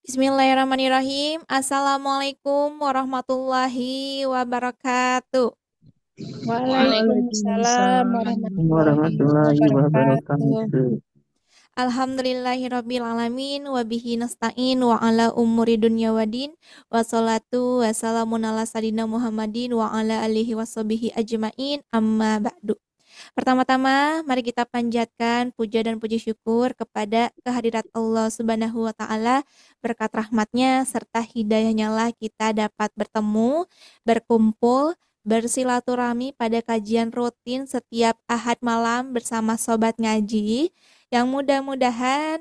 Bismillahirrahmanirrahim. Assalamualaikum warahmatullahi wabarakatuh. Waalaikumsalam Waalaikumsalam warahmatullahi warahmatullahi wabarakatuh. wabarakatuh. Alhamdulillahirabbil alamin wa bihi nasta'in wa ala umuri dunya waddin wassalatu wassalamun ala sayidina Muhammadin wa ala alihi washabihi ajmain amma ba'du. Pertama-tama mari kita panjatkan puja dan puji syukur kepada kehadirat Allah Subhanahu wa taala, berkat rahmatnya serta hidayahnya lah kita dapat bertemu, berkumpul, bersilaturahmi pada kajian rutin setiap Ahad malam bersama sobat ngaji yang mudah-mudahan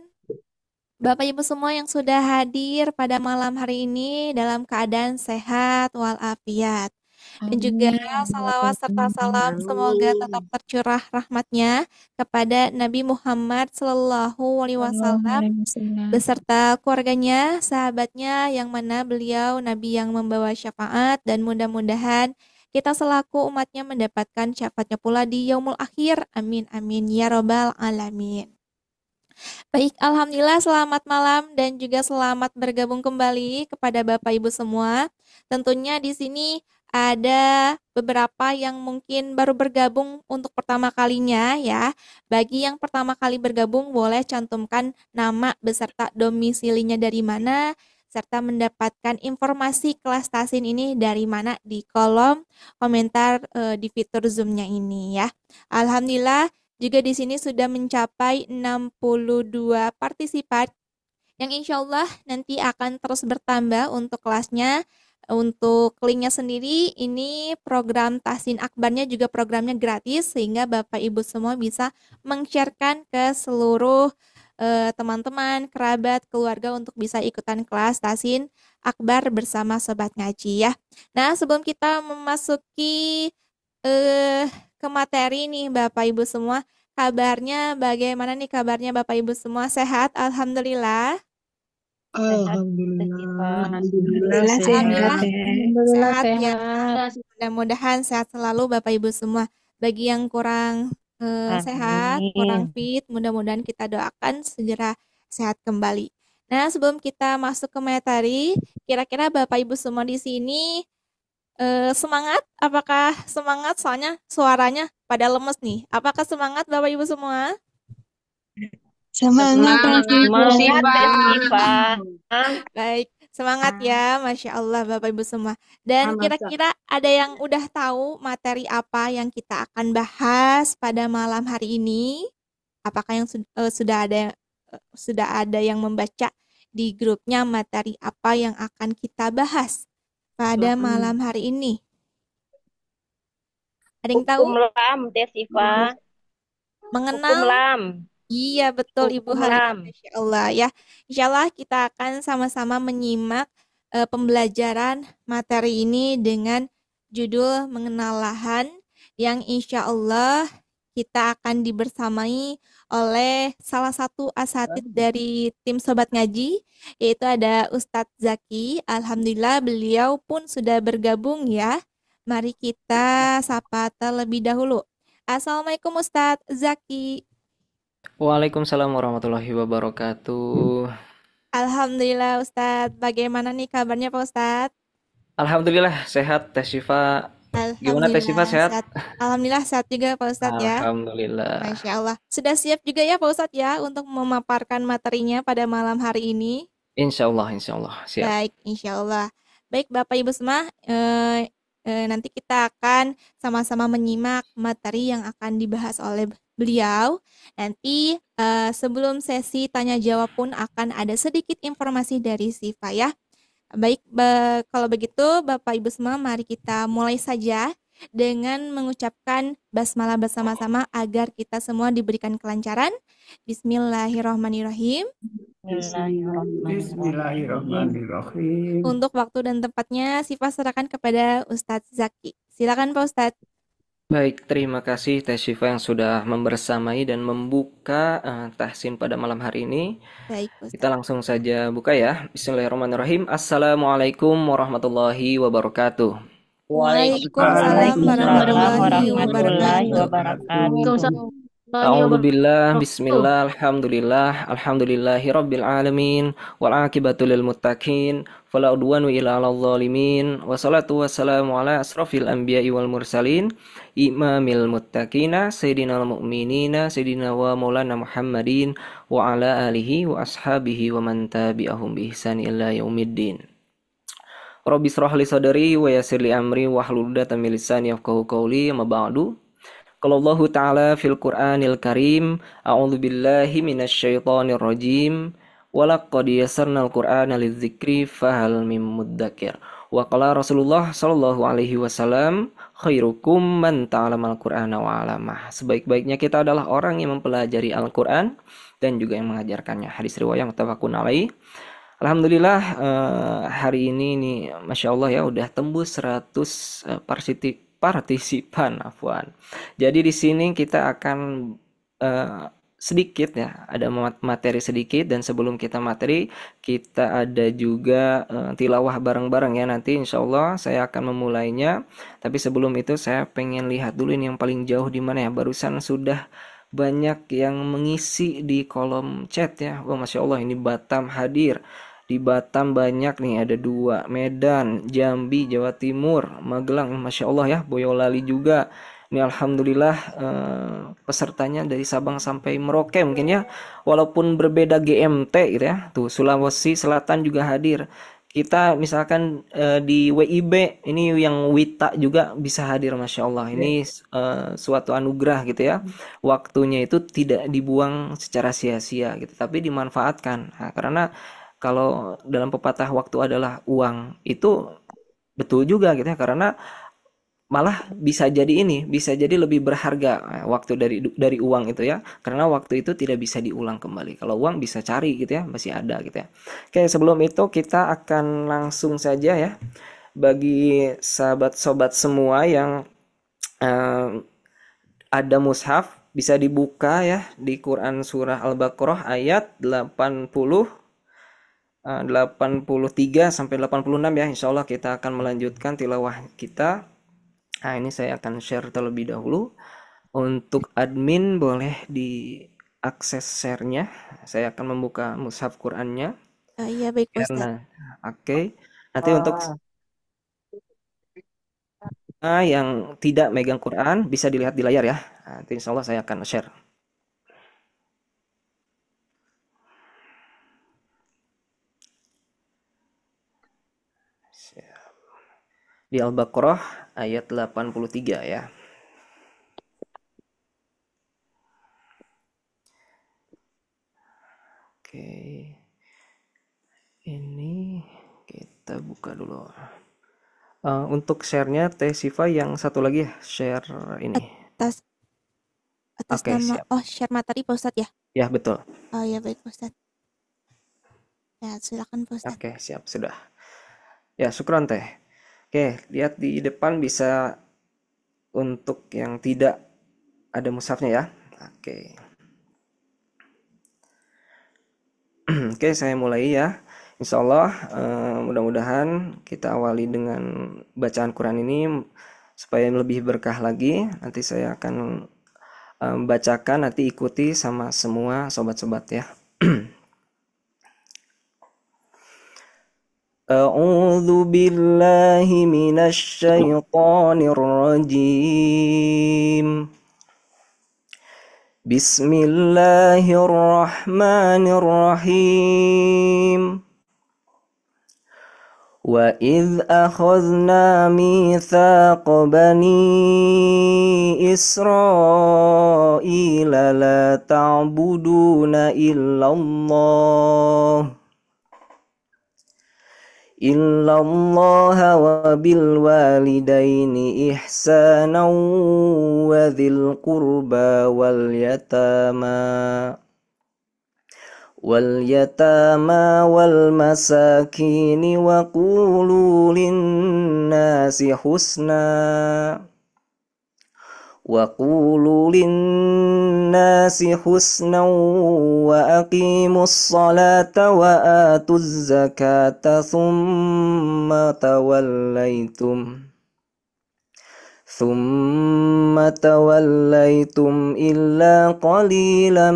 Bapak Ibu semua yang sudah hadir pada malam hari ini dalam keadaan sehat walafiat. Dan juga Amin. salawat serta salam semoga tetap Amin. tercurah rahmatnya kepada Nabi Muhammad Sallallahu Alaihi Sallallahu Wasallam alaihi wasallam. beserta keluarganya, sahabatnya yang mana beliau Nabi yang membawa syafaat dan mudah-mudahan kita selaku umatnya mendapatkan syafaatnya pula di yaumul akhir. Amin amin ya robbal alamin. Baik, alhamdulillah selamat malam dan juga selamat bergabung kembali kepada Bapak Ibu semua. Tentunya di sini ada beberapa yang mungkin baru bergabung untuk pertama kalinya ya. Bagi yang pertama kali bergabung boleh cantumkan nama beserta domisilinya dari mana serta mendapatkan informasi kelas Tasin ini dari mana di kolom komentar di fitur Zoom-nya ini ya. Alhamdulillah juga di sini sudah mencapai 62 partisipan yang insya Allah nanti akan terus bertambah untuk kelasnya. Untuk linknya sendiri, ini program Tahsin Akbarnya juga programnya gratis sehingga Bapak Ibu semua bisa meng-sharekan ke seluruh teman-teman, kerabat, keluarga untuk bisa ikutan kelas Tahsin Akbar bersama Sobat Ngaji ya. Nah, sebelum kita memasuki eh, ke materi nih Bapak Ibu semua, kabarnya bagaimana nih kabarnya Bapak Ibu semua? Sehat? Alhamdulillah. Sehat, Alhamdulillah, Sifat. alhamdulillah Alhamdulillah sehat sehat. Alhamdulillah ya. Alhamdulillah sehat ya. sehat. Mudah-mudahan sehat selalu Bapak Ibu semua. Bagi yang kurang sehat, kurang Amin. fit, mudah-mudahan kita doakan segera sehat kembali. Nah, sebelum kita masuk ke materi, kira-kira Bapak Ibu semua di sini semangat? Apakah semangat? Soalnya suaranya pada lemes nih. Apakah semangat Bapak Ibu semua? Semangat Semangat, Tasifah. Semangat, Sifat. Teh Sifat. Baik, semangat ya, Masya Allah Bapak Ibu semua. Dan Hamasa. kira-kira ada yang udah tahu materi apa yang kita akan bahas pada malam hari ini? Apakah yang sudah ada yang membaca di grupnya materi apa yang akan kita bahas pada malam hari ini? Ada yang tahu? Hukum lam, Teh Sifat. Hukum Mengenal? lam. Iya betul Ibu Hukum Halimah, lam. Masya Allah ya. Insya Allah kita akan sama-sama menyimak pembelajaran materi ini dengan judul Mengenal Lahan yang insya Allah kita akan dibersamai oleh salah satu asatid dari tim Sobat Ngaji, yaitu ada Ustadz Zaki. Alhamdulillah beliau pun sudah bergabung ya. Mari kita sapa terlebih dahulu. Assalamualaikum Ustadz Zaki. Waalaikumsalam warahmatullahi wabarakatuh. Alhamdulillah Ustadz. Bagaimana nih kabarnya Pak Ustadz? Alhamdulillah sehat Teh Syifa. Gimana Teh Syifa Alhamdulillah sehat? sehat. Alhamdulillah sehat juga Pak Ustadz ya. Alhamdulillah. Masya Allah. Sudah siap juga ya Pak Ustadz ya untuk memaparkan materinya pada malam hari ini? Insya Allah siap. Baik, insya Allah. Baik Bapak Ibu semua, nanti kita akan sama-sama menyimak materi yang akan dibahas oleh beliau. Nanti sebelum sesi tanya jawab pun akan ada sedikit informasi dari Sifa ya. Baik, kalau begitu Bapak Ibu semua mari kita mulai saja dengan mengucapkan basmalah bersama-sama agar kita semua diberikan kelancaran. Bismillahirrahmanirrahim. Bismillahirrahmanirrahim. Bismillahirrahmanirrahim. Untuk waktu dan tempatnya Sifa serahkan kepada Ustadz Zaki. Silakan Pak Ustadz. Baik, terima kasih Teh Syifa yang sudah membersamai dan membuka tahsin pada malam hari ini. Baik Pak Kita Ustadz. langsung saja buka ya. Bismillahirrahmanirrahim. Assalamualaikum warahmatullahi wabarakatuh. Waalaikumsalam Waalaikumsalam warahmatullahi warahmatullahi wabarakatuh. wabarakatuh. A'udzubillah, bismillah, alhamdulillah, alhamdulillahi rabbil alamin, wal aqibatu lil muttaqin, fala udwanu illa 'alal zalimin, wassalatu wassalamu ala asrofil anbiya'i wal mursalin, imamil muttaqina, sayyidina mu'minina, sayyidina wa maulana Muhammadin, wa ala alihi wa ashabihi wa man tabi'ahum bi ihsani ila yaumiddin. Rabbi israh li sadri wa yassir li amri wahlul 'uqdatam min lisani yafqahu qawli, amma ba'du. Qala Allah Ta'ala fil Qur'anil Karim, a'udzu billahi minasyaitonir rajim, wa laqad yassarnal Qur'ana lidzikri fahal mim mudzakir. Wa qala Rasulullah sallallahu alaihi wasallam, khairukum man ta'alamal Qur'ana wa 'allamah. Sebaik-baiknya kita adalah orang yang mempelajari Al-Qur'an dan juga yang mengajarkannya. Hadis riwayat muttafaqun alaih. Alhamdulillah hari ini nih Masya Allah ya udah tembus 100 partisipan afwan. Jadi di sini kita akan sedikit ya, ada materi sedikit, dan sebelum kita materi kita ada juga tilawah bareng-bareng ya. Nanti insya Allah saya akan memulainya, tapi sebelum itu saya pengen lihat dulu ini yang paling jauh di mana ya. Barusan sudah banyak yang mengisi di kolom chat ya. Wah Masya Allah, ini Batam hadir. Di Batam banyak nih, ada 2, Medan, Jambi, Jawa Timur, Magelang, Masya Allah ya, Boyolali juga. Ini Alhamdulillah pesertanya dari Sabang sampai Merauke mungkin ya, walaupun berbeda GMT gitu ya. Tuh Sulawesi Selatan juga hadir. Kita misalkan di WIB ini yang Wita juga bisa hadir, Masya Allah. Ini suatu anugerah gitu ya. Waktunya itu tidak dibuang secara sia-sia gitu, tapi dimanfaatkan. Nah, karena kalau dalam pepatah waktu adalah uang, itu betul juga gitu ya, karena malah bisa jadi lebih berharga waktu dari uang itu ya, karena waktu itu tidak bisa diulang kembali. Kalau uang bisa cari gitu ya, masih ada gitu ya. Oke, sebelum itu kita akan langsung saja ya, bagi sahabat-sobat semua yang ada mushaf bisa dibuka ya di Quran surah Al-Baqarah ayat 83 sampai 86 ya. Insya Allah kita akan melanjutkan tilawah kita. Nah ini saya akan share terlebih dahulu. Untuk admin boleh diakses share-nya. Saya akan membuka mushaf Qurannya. Iya baik Ustaz. Oke. Nanti untuk yang tidak megang Quran bisa dilihat di layar ya. Nanti insya Allah saya akan share. Di Al-Baqarah ayat 83 ya. Oke. Ini kita buka dulu. Untuk share-nya Teh Siva yang satu lagi ya, share ini. Atas Oke, nama siap. share materi Pak Ustadz ya? Ya, betul. Oh ya baik Pak Ustadz. Ya silakan Pak Ustadz. Oke, siap sudah. Ya, syukron Teh. Oke, lihat di depan bisa untuk yang tidak ada mushafnya ya. Oke. Oke, saya mulai ya. Insya Allah mudah-mudahan kita awali dengan bacaan Quran ini supaya lebih berkah lagi. Nanti saya akan bacakan, nanti ikuti sama semua sobat-sobat ya. A'udzu billahi minasy syaithanir rajim. Bismillahirrahmanirrahim. Wa idh akhadna mitsaqa bani Israila la ta'buduna illallah wa bil walidaini ihsana wa dzil qurba wal yatama wal masakini wa qulu linnasi husna wa aqimus salata wa atuz zakata thumma ثم توليتم إلا قليلا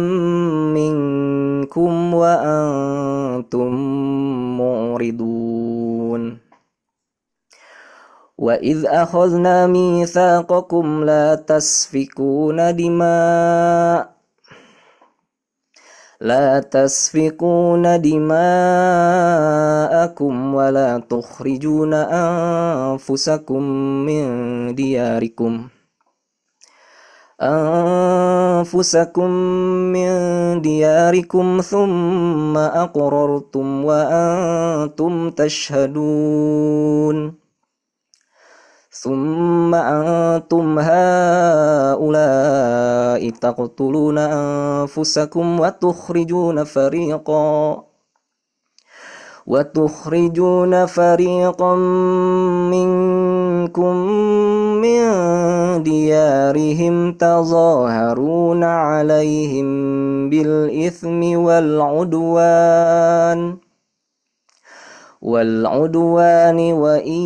منكم وأنتم معرضون وإذ أخذنا ميثاقكم لا تسفكون دماءكم ولا تخرجون أنفسكم من دياركم ثم أقررتم وأنتم تشهدون ثم أنتم هؤلاء تقتلون أنفسكم وتخرجون فريقا منكم من ديارهم تظاهرون عليهم بالإثم والعدوان وإن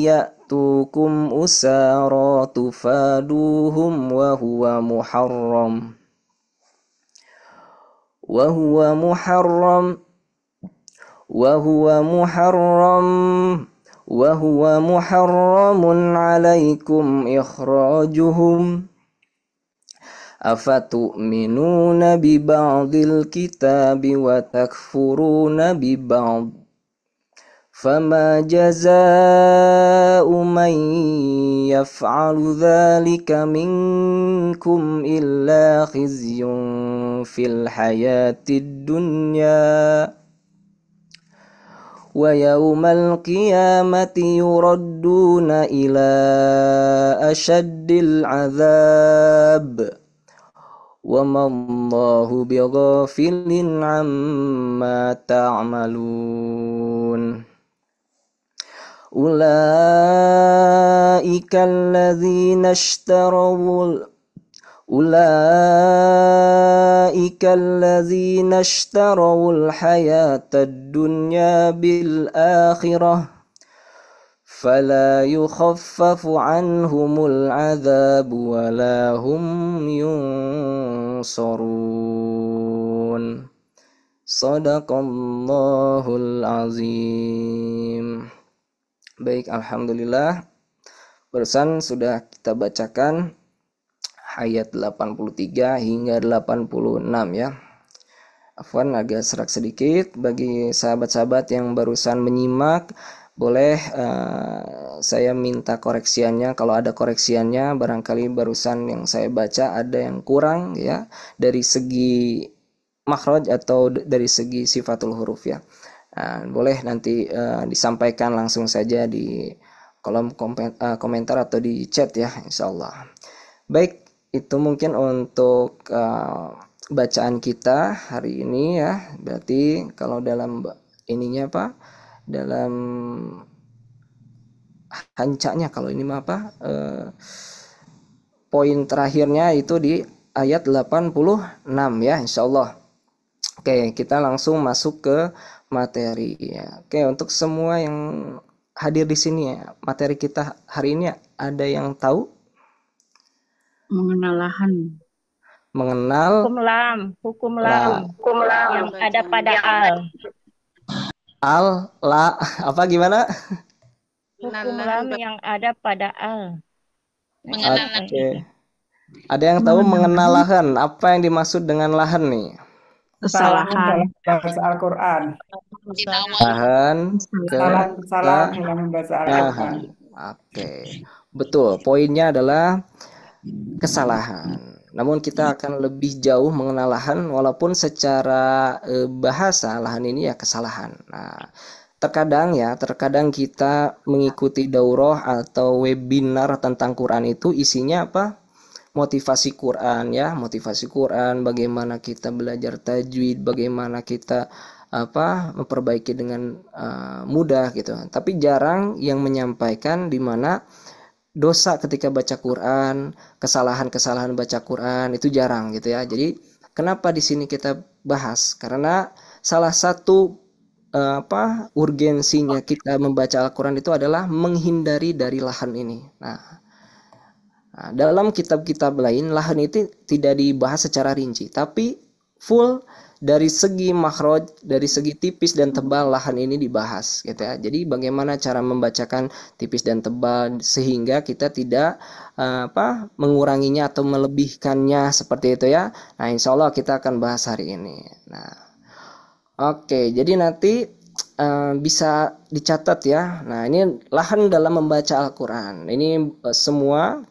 يأتوكم أسارى تفادوهم وهو محرم عليكم إخراجهم أفتؤمنون ببعض الكتاب وتكفرون ببعض فما جزاء من يفعل ذلك منكم إلا خزي في الحياة الدنيا ويوم القيامة يردون إلى أشد العذاب وما الله بغافل عما تعملون أولئك الذين اشتروا الحياة الدنيا بالآخرة فلا يخفف عنهم العذاب ولا هم ينصرون Sadaqallahul azim. Baik, alhamdulillah. Barusan sudah kita bacakan ayat 83 hingga 86 ya. Afwan agak serak sedikit bagi sahabat-sahabat yang barusan menyimak, boleh saya minta koreksiannya. Kalau ada koreksiannya, barangkali barusan yang saya baca ada yang kurang ya, dari segi makhraj atau dari segi sifatul huruf ya. Boleh nanti disampaikan langsung saja di kolom komentar atau di chat ya, insyaallah. Baik, itu mungkin untuk bacaan kita hari ini ya. Berarti kalau dalam ininya apa? Dalam hancanya, kalau ini mah apa? Poin terakhirnya itu di ayat 86 ya, insyaallah. Oke, kita langsung masuk ke materi ya. Oke, untuk semua yang hadir di sini ya, materi kita hari ini ada yang tahu? Mengenal lahan. Mengenal hukum lam yang ada pada la apa gimana? Hukum lam yang ada pada Oke. Ada yang tahu mengenal lahan? Apa yang dimaksud dengan lahan nih? Kesalahan bahasa Al-Quran. Kesalahan dalam bahasa Al-Quran. Oke, betul. Poinnya adalah kesalahan. Namun kita akan lebih jauh mengenal lahan, walaupun secara bahasa lahan ini ya kesalahan. Nah, terkadang kita mengikuti daurah atau webinar tentang Quran itu isinya apa? Motivasi Quran ya, motivasi Quran, bagaimana kita belajar tajwid, bagaimana kita memperbaiki dengan mudah gitu. Tapi jarang yang menyampaikan di mana dosa ketika baca Quran, kesalahan-kesalahan baca Quran itu jarang gitu ya. Jadi kenapa di sini kita bahas? Karena salah satu urgensinya kita membaca Al-Quran itu adalah menghindari dari lahan ini. Nah, Nah, dalam kitab-kitab lain lahan itu tidak dibahas secara rinci, tapi full dari segi makhraj, dari segi tipis dan tebal lahan ini dibahas gitu ya. Jadi bagaimana cara membacakan tipis dan tebal sehingga kita tidak menguranginya atau melebihkannya seperti itu ya. Nah, insya Allah kita akan bahas hari ini. Nah, oke, jadi nanti bisa dicatat ya. Nah, ini lahan dalam membaca Al-Quran. Ini semua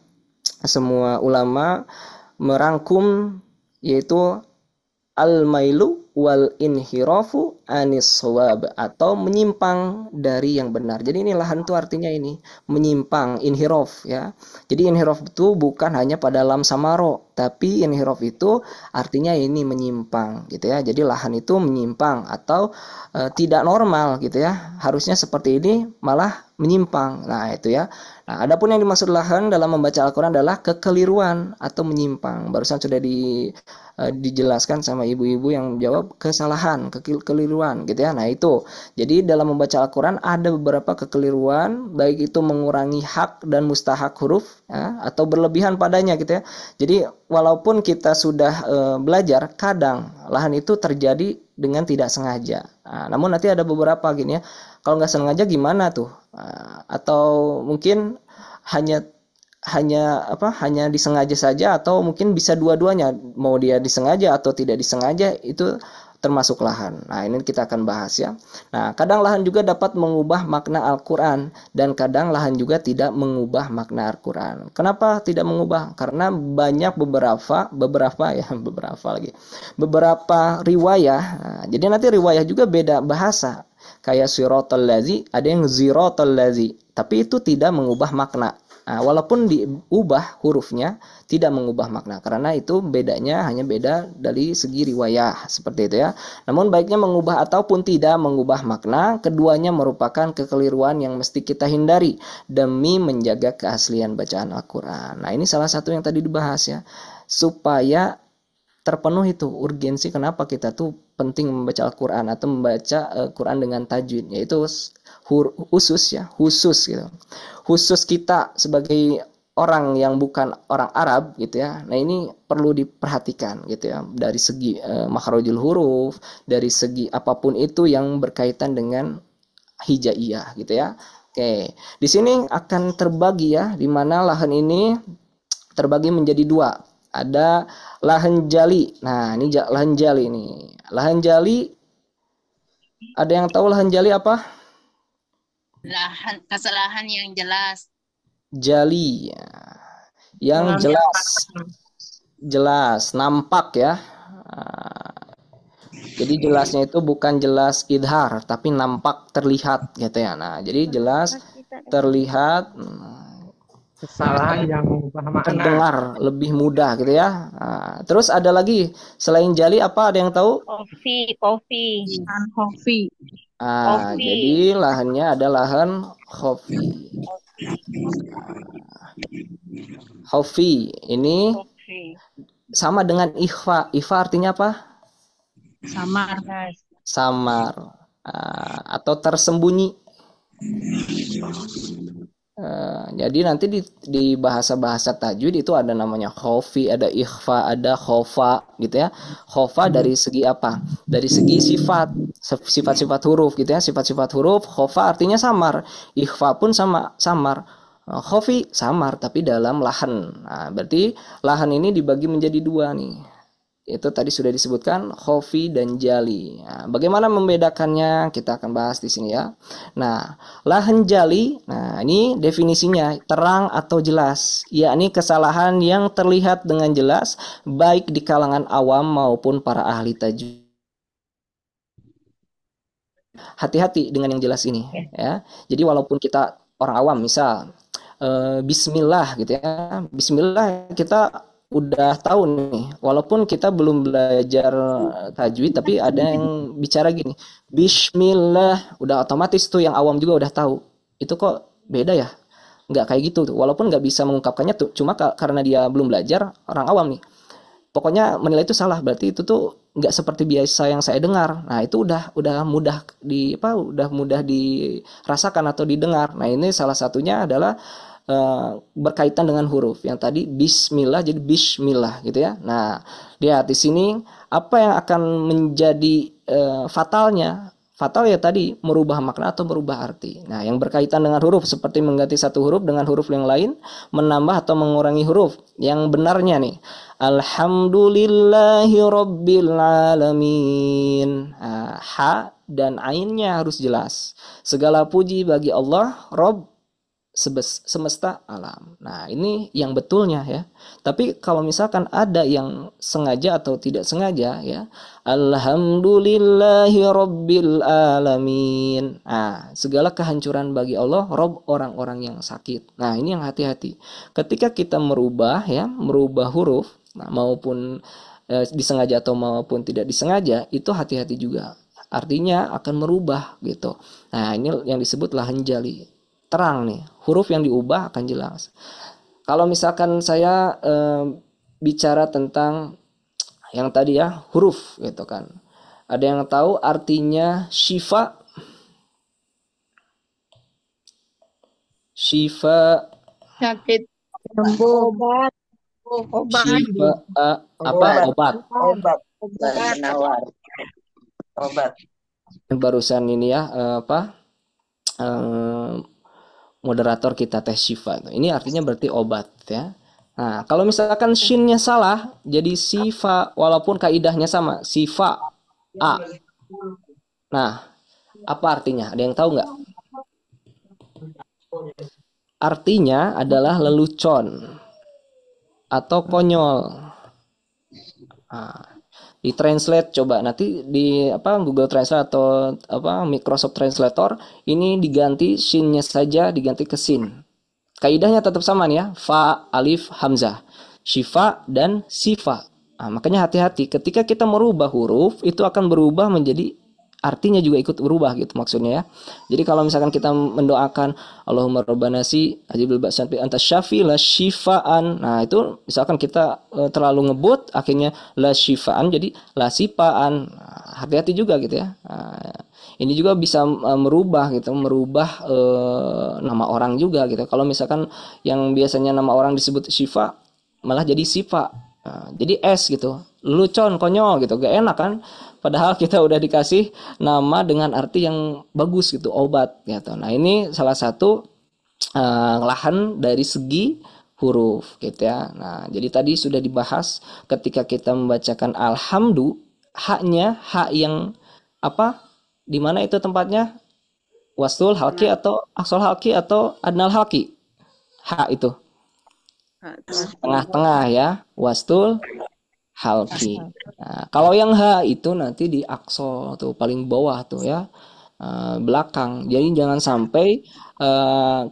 ulama merangkum, yaitu al-mailu wal inhirafu anis shawab, atau menyimpang dari yang benar. Jadi ini lahan itu artinya ini menyimpang, inhiraf ya. Jadi inhiraf itu bukan hanya pada lam sama ro, tapi inhiraf itu artinya ini menyimpang gitu ya. Jadi lahan itu menyimpang atau tidak normal gitu ya. Harusnya seperti ini malah menyimpang. Nah, itu ya. Nah, adapun yang dimaksud lahan dalam membaca Al-Quran adalah kekeliruan atau menyimpang. Barusan sudah dijelaskan sama ibu-ibu yang jawab kesalahan, kekeliruan gitu ya. Nah, itu. Jadi dalam membaca Al-Quran ada beberapa kekeliruan, baik itu mengurangi hak dan mustahak huruf ya, atau berlebihan padanya gitu ya. Jadi walaupun kita sudah belajar, kadang lahan itu terjadi dengan tidak sengaja. Nah, namun nanti ada beberapa gini ya. Kalau nggak sengaja gimana tuh? Atau mungkin hanya disengaja saja, atau mungkin bisa dua-duanya, mau dia disengaja atau tidak disengaja, itu termasuk lahan. Nah, ini kita akan bahas ya. Nah, kadang lahan juga dapat mengubah makna Al-Quran, dan kadang lahan juga tidak mengubah makna Al-Quran. Kenapa tidak mengubah? Karena banyak beberapa riwayah. Nah, jadi nanti riwayah juga beda bahasa. Kayak siratal lazi, ada yang ziratal lazi, tapi itu tidak mengubah makna. Nah, walaupun diubah hurufnya, tidak mengubah makna, karena itu bedanya hanya beda dari segi riwayah seperti itu ya. Namun baiknya mengubah ataupun tidak mengubah makna, keduanya merupakan kekeliruan yang mesti kita hindari demi menjaga keaslian bacaan Al-Quran. Nah, ini salah satu yang tadi dibahas ya, supaya terpenuhi itu urgensi kenapa kita tuh penting membaca Al-Quran atau membaca Quran dengan tajwid, yaitu khusus gitu. Khusus kita sebagai orang yang bukan orang Arab gitu ya. Nah, ini perlu diperhatikan gitu ya, dari segi makhrajul huruf, dari segi apapun itu yang berkaitan dengan hijaiyah gitu ya. Oke, di sini akan terbagi ya, di mana lahan ini terbagi menjadi dua. Ada lahan jali. Nah, ini lahan jali nih. Lahan jali, ada yang tahu lahan jali apa? Kesalahan yang jelas. Jali, yang jelas, nampak ya. Jadi jelasnya itu bukan jelas idhar, tapi nampak, terlihat gitu ya. Nah, jadi jelas, terlihat, kesalahan yang mengubah makna, terdengar lebih mudah gitu ya. Nah, terus ada lagi selain jali apa, ada yang tahu? Kofi. Jadi lahannya ada lahan khofi. Khofi ini sama dengan ikhfa. Ikhfa artinya apa? Samar atau tersembunyi. Jadi nanti di bahasa-bahasa tajwid itu ada namanya khofi, ada ikhfa, ada khofa gitu ya. Khofa dari segi apa? Dari segi sifat-sifat huruf gitu ya. Sifat-sifat huruf. Khofa artinya samar. Ikhfa pun sama, samar. Khofi samar tapi dalam lahan. Nah, berarti lahan ini dibagi menjadi dua nih. Itu tadi sudah disebutkan khofi dan jali. Nah, bagaimana membedakannya kita akan bahas di sini ya. Nah, lahan jali, nah ini definisinya terang atau jelas, yakni kesalahan yang terlihat dengan jelas baik di kalangan awam maupun para ahli tajwid. Hati-hati dengan yang jelas ini ya. Jadi walaupun kita orang awam, misal bismillah gitu ya. Bismillah kita udah tahu nih, walaupun kita belum belajar tajwid, tapi ada yang bicara gini, bismillah, udah otomatis tuh yang awam juga udah tahu. Itu kok beda ya? Nggak kayak gitu tuh. Walaupun nggak bisa mengungkapkannya tuh, cuma karena dia belum belajar, orang awam nih. Pokoknya menilai itu salah, berarti itu tuh nggak seperti biasa yang saya dengar. Nah, itu udah mudah dirasakan atau didengar. Nah, ini salah satunya adalah berkaitan dengan huruf. Yang tadi bismillah jadi bismillah gitu ya. Nah, lihat di sini apa yang akan menjadi fatalnya? Fatal ya tadi merubah makna atau merubah arti. Nah, yang berkaitan dengan huruf seperti mengganti satu huruf dengan huruf yang lain, menambah atau mengurangi huruf. Yang benarnya nih, alhamdulillahi rabbil alamin. Nah, ha dan ainnya harus jelas. Segala puji bagi Allah, Rob semesta alam. Nah, ini yang betulnya ya. Tapi kalau misalkan ada yang sengaja atau tidak sengaja ya, alhamdulillahi rabbil alamin. Nah, segala kehancuran bagi Allah, Rob orang-orang yang sakit. Nah, ini yang hati-hati. Ketika kita merubah ya, merubah huruf, nah, maupun disengaja atau maupun tidak disengaja, itu hati-hati juga. Artinya akan merubah gitu. Nah, ini yang disebut lahan jali. Terang nih, huruf yang diubah akan jelas. Kalau misalkan saya bicara tentang yang tadi ya, huruf gitu kan. Ada yang tahu artinya syifa? Syifa, Sakit. Sembuh. Obat. syifa apa? Obat. Obat. Obat. Penawar. Obat. Barusan ini ya moderator kita teh syifa. Ini artinya berarti obat ya. Nah, kalau misalkan shinnya salah jadi sifa walaupun kaidahnya sama, sifa a. Nah, apa artinya? Ada yang tahu nggak? Artinya adalah lelucon atau konyol. Nah, di translate coba nanti di Google Translate atau Microsoft Translator ini diganti shinnya saja diganti ke sin. Kaidahnya tetap sama nih ya, fa, alif, hamzah, syifa dan sifa. Nah, makanya hati-hati ketika kita merubah huruf itu akan berubah menjadi artinya juga ikut berubah gitu maksudnya ya. Jadi kalau misalkan kita mendoakan Allahumma rabbana si ajibil ba'san fi anta syafi la syifaan. Nah, itu misalkan kita terlalu ngebut akhirnya la syifaan jadi la sipaan. Nah, hati-hati juga gitu ya. Nah, ini juga bisa merubah nama orang juga gitu. Kalau misalkan yang biasanya nama orang disebut syifa malah jadi sifa. Nah, jadi S gitu. Lucon, konyol gitu. Gak enak kan? Padahal kita udah dikasih nama dengan arti yang bagus gitu, obat gitu. Nah, ini salah satu lahan dari segi huruf gitu ya. Nah, jadi tadi sudah dibahas ketika kita membacakan alhamdu, haknya hak yang apa? Di mana itu tempatnya? Wastul halki atau aksol halki atau adnal halki? Hak itu. Tengah-tengah ya, wastul halki. Nah, kalau yang H itu nanti di aksol tuh paling bawah tuh ya, belakang. Jadi jangan sampai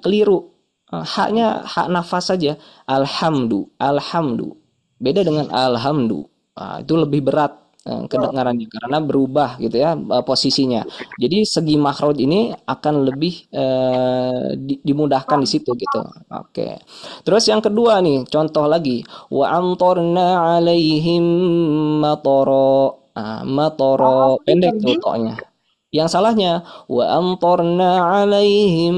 keliru. Haknya hak nafas saja. Alhamdu. Beda dengan alhamdu. Nah, itu lebih berat kedengarannya karena berubah gitu ya posisinya. Jadi segi makhraj ini akan lebih dimudahkan di situ gitu. Oke. Terus yang kedua nih, contoh lagi, wa amtarna alaihim matara. Matara pendek tuh toknya. Yang salahnya wa amtarna alaihim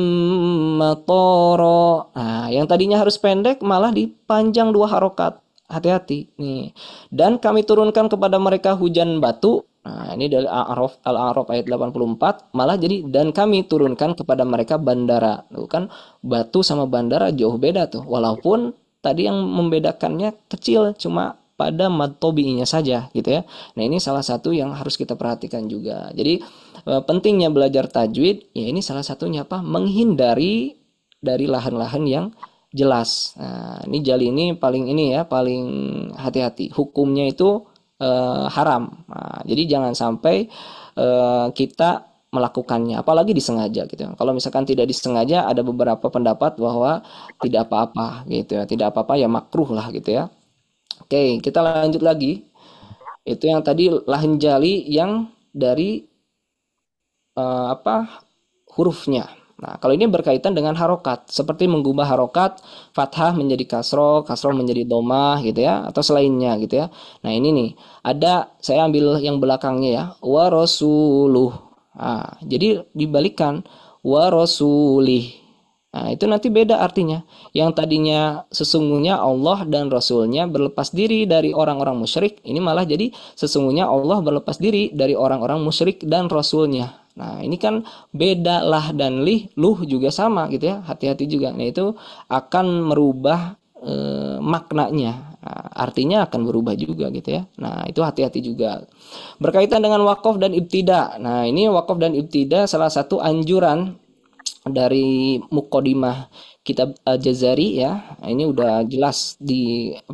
matara. Nah, yang tadinya harus pendek malah dipanjang 2 harokat. Hati-hati nih. Dan kami turunkan kepada mereka hujan batu. Nah, ini dari Al-A'raf ayat 84 malah jadi dan kami turunkan kepada mereka bandara. Tuh kan batu sama bandara jauh beda tuh. Walaupun tadi yang membedakannya kecil cuma pada mad tobi'inya saja gitu ya. Nah, ini salah satu yang harus kita perhatikan juga. Jadi pentingnya belajar tajwid ya ini salah satunya apa? Menghindari dari lahan-lahan yang jelas. Nah, ini jali ini paling hati-hati. Hukumnya itu haram. Nah, jadi jangan sampai kita melakukannya, apalagi disengaja gitu. Kalau misalkan tidak disengaja, ada beberapa pendapat bahwa tidak apa-apa gitu ya, tidak apa-apa ya makruh lah gitu ya. Oke, kita lanjut lagi. Itu yang tadi lahan jali yang dari hurufnya. Nah, kalau ini berkaitan dengan harokat, seperti mengubah harokat, fathah menjadi kasroh, kasroh menjadi domah gitu ya, atau selainnya gitu ya. Nah, ini nih, saya ambil yang belakangnya ya, wa rasuluh. Nah, jadi dibalikan, wa rasulih. Nah, itu nanti beda artinya. Yang tadinya sesungguhnya Allah dan Rasulnya berlepas diri dari orang-orang musyrik, ini malah jadi sesungguhnya Allah berlepas diri dari orang-orang musyrik dan Rasulnya. Nah, ini kan beda lah dan luh juga sama gitu ya. Hati-hati juga. Nah, itu akan merubah maknanya. Nah, artinya akan berubah juga gitu ya. Nah, itu hati-hati juga. Berkaitan dengan wakaf dan ibtida. Nah, ini wakaf dan ibtida salah satu anjuran dari mukodimah kitab Al-Jazari ya. Nah, ini udah jelas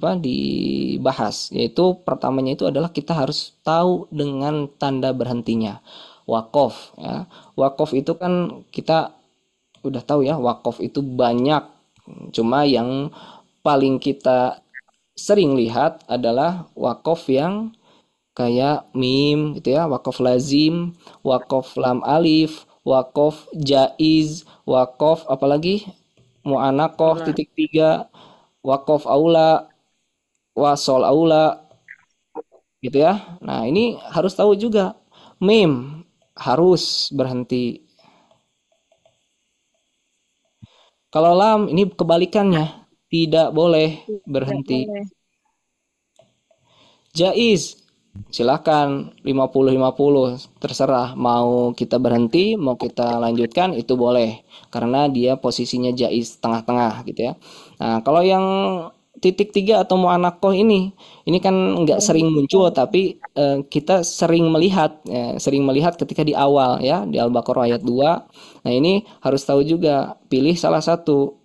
dibahas, yaitu pertamanya itu adalah kita harus tahu dengan tanda berhentinya. Wakaf ya. Wakaf itu kan kita udah tahu ya, wakaf itu banyak. Cuma yang paling kita sering lihat adalah wakaf yang kayak mim gitu ya, wakaf lazim, wakaf lam alif, wakaf jaiz, wakaf apalagi mu'anakoh titik 3, wakaf aula, wasol aula gitu ya. Nah, ini harus tahu juga. Mim harus berhenti. Kalau lam ini kebalikannya, tidak boleh berhenti. Jaiz silakan 50-50, terserah mau kita berhenti mau kita lanjutkan itu boleh karena dia posisinya jaiz tengah-tengah gitu ya. Nah, kalau yang titik 3 atau mu'anakoh ini kan nggak sering muncul tapi kita sering melihat ketika di awal ya, di Al-Baqarah ayat 2. Nah, ini harus tahu juga, pilih salah satu,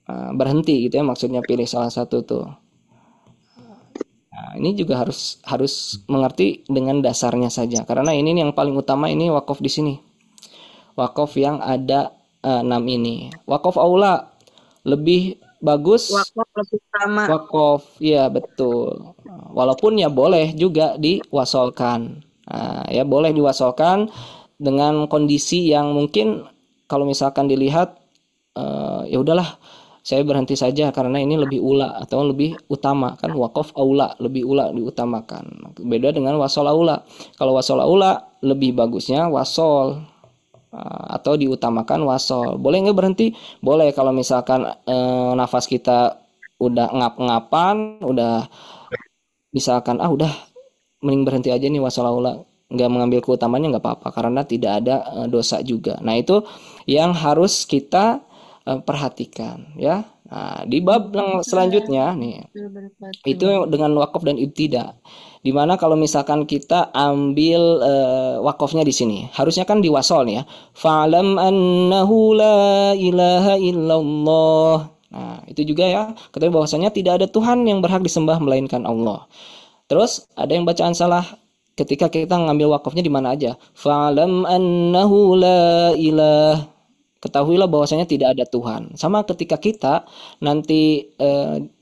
berhenti gitu ya, maksudnya pilih salah satu tuh. Nah, ini juga harus mengerti dengan dasarnya saja karena ini yang paling utama, ini wakaf di sini. Wakaf yang ada 6 ini. Wakaf aula lebih bagus. Wakaf lebih sama. Wakaf, ya betul. Walaupun ya boleh juga diwasolkan. Nah, ya boleh diwasolkan dengan kondisi yang mungkin kalau misalkan dilihat ya udahlah saya berhenti saja karena ini lebih ula atau lebih utama, kan wakaf aula lebih ula diutamakan. Beda dengan wasol aula. Kalau wasol aula lebih bagusnya wasol atau diutamakan wasol. Boleh nggak berhenti? Boleh kalau misalkan nafas kita udah ngap-ngapan, udah misalkan udah mending berhenti aja nih wasol aula, nggak mengambil keutamaannya nggak apa-apa karena tidak ada dosa juga. Nah, itu yang harus kita perhatikan ya. Nah, di bab yang selanjutnya nih itu dengan wakaf dan ibtida, dimana kalau misalkan kita ambil wakafnya di sini harusnya kan diwasol nih ya, fa'lam annahu la ilaha illallah. Nah, itu juga ya, ketahui bahwasanya tidak ada Tuhan yang berhak disembah melainkan Allah. Terus ada yang bacaan salah ketika kita ngambil wakafnya di mana aja, fa'lam annahu la ilaha, ketahuilah bahwasanya tidak ada Tuhan. Sama ketika kita nanti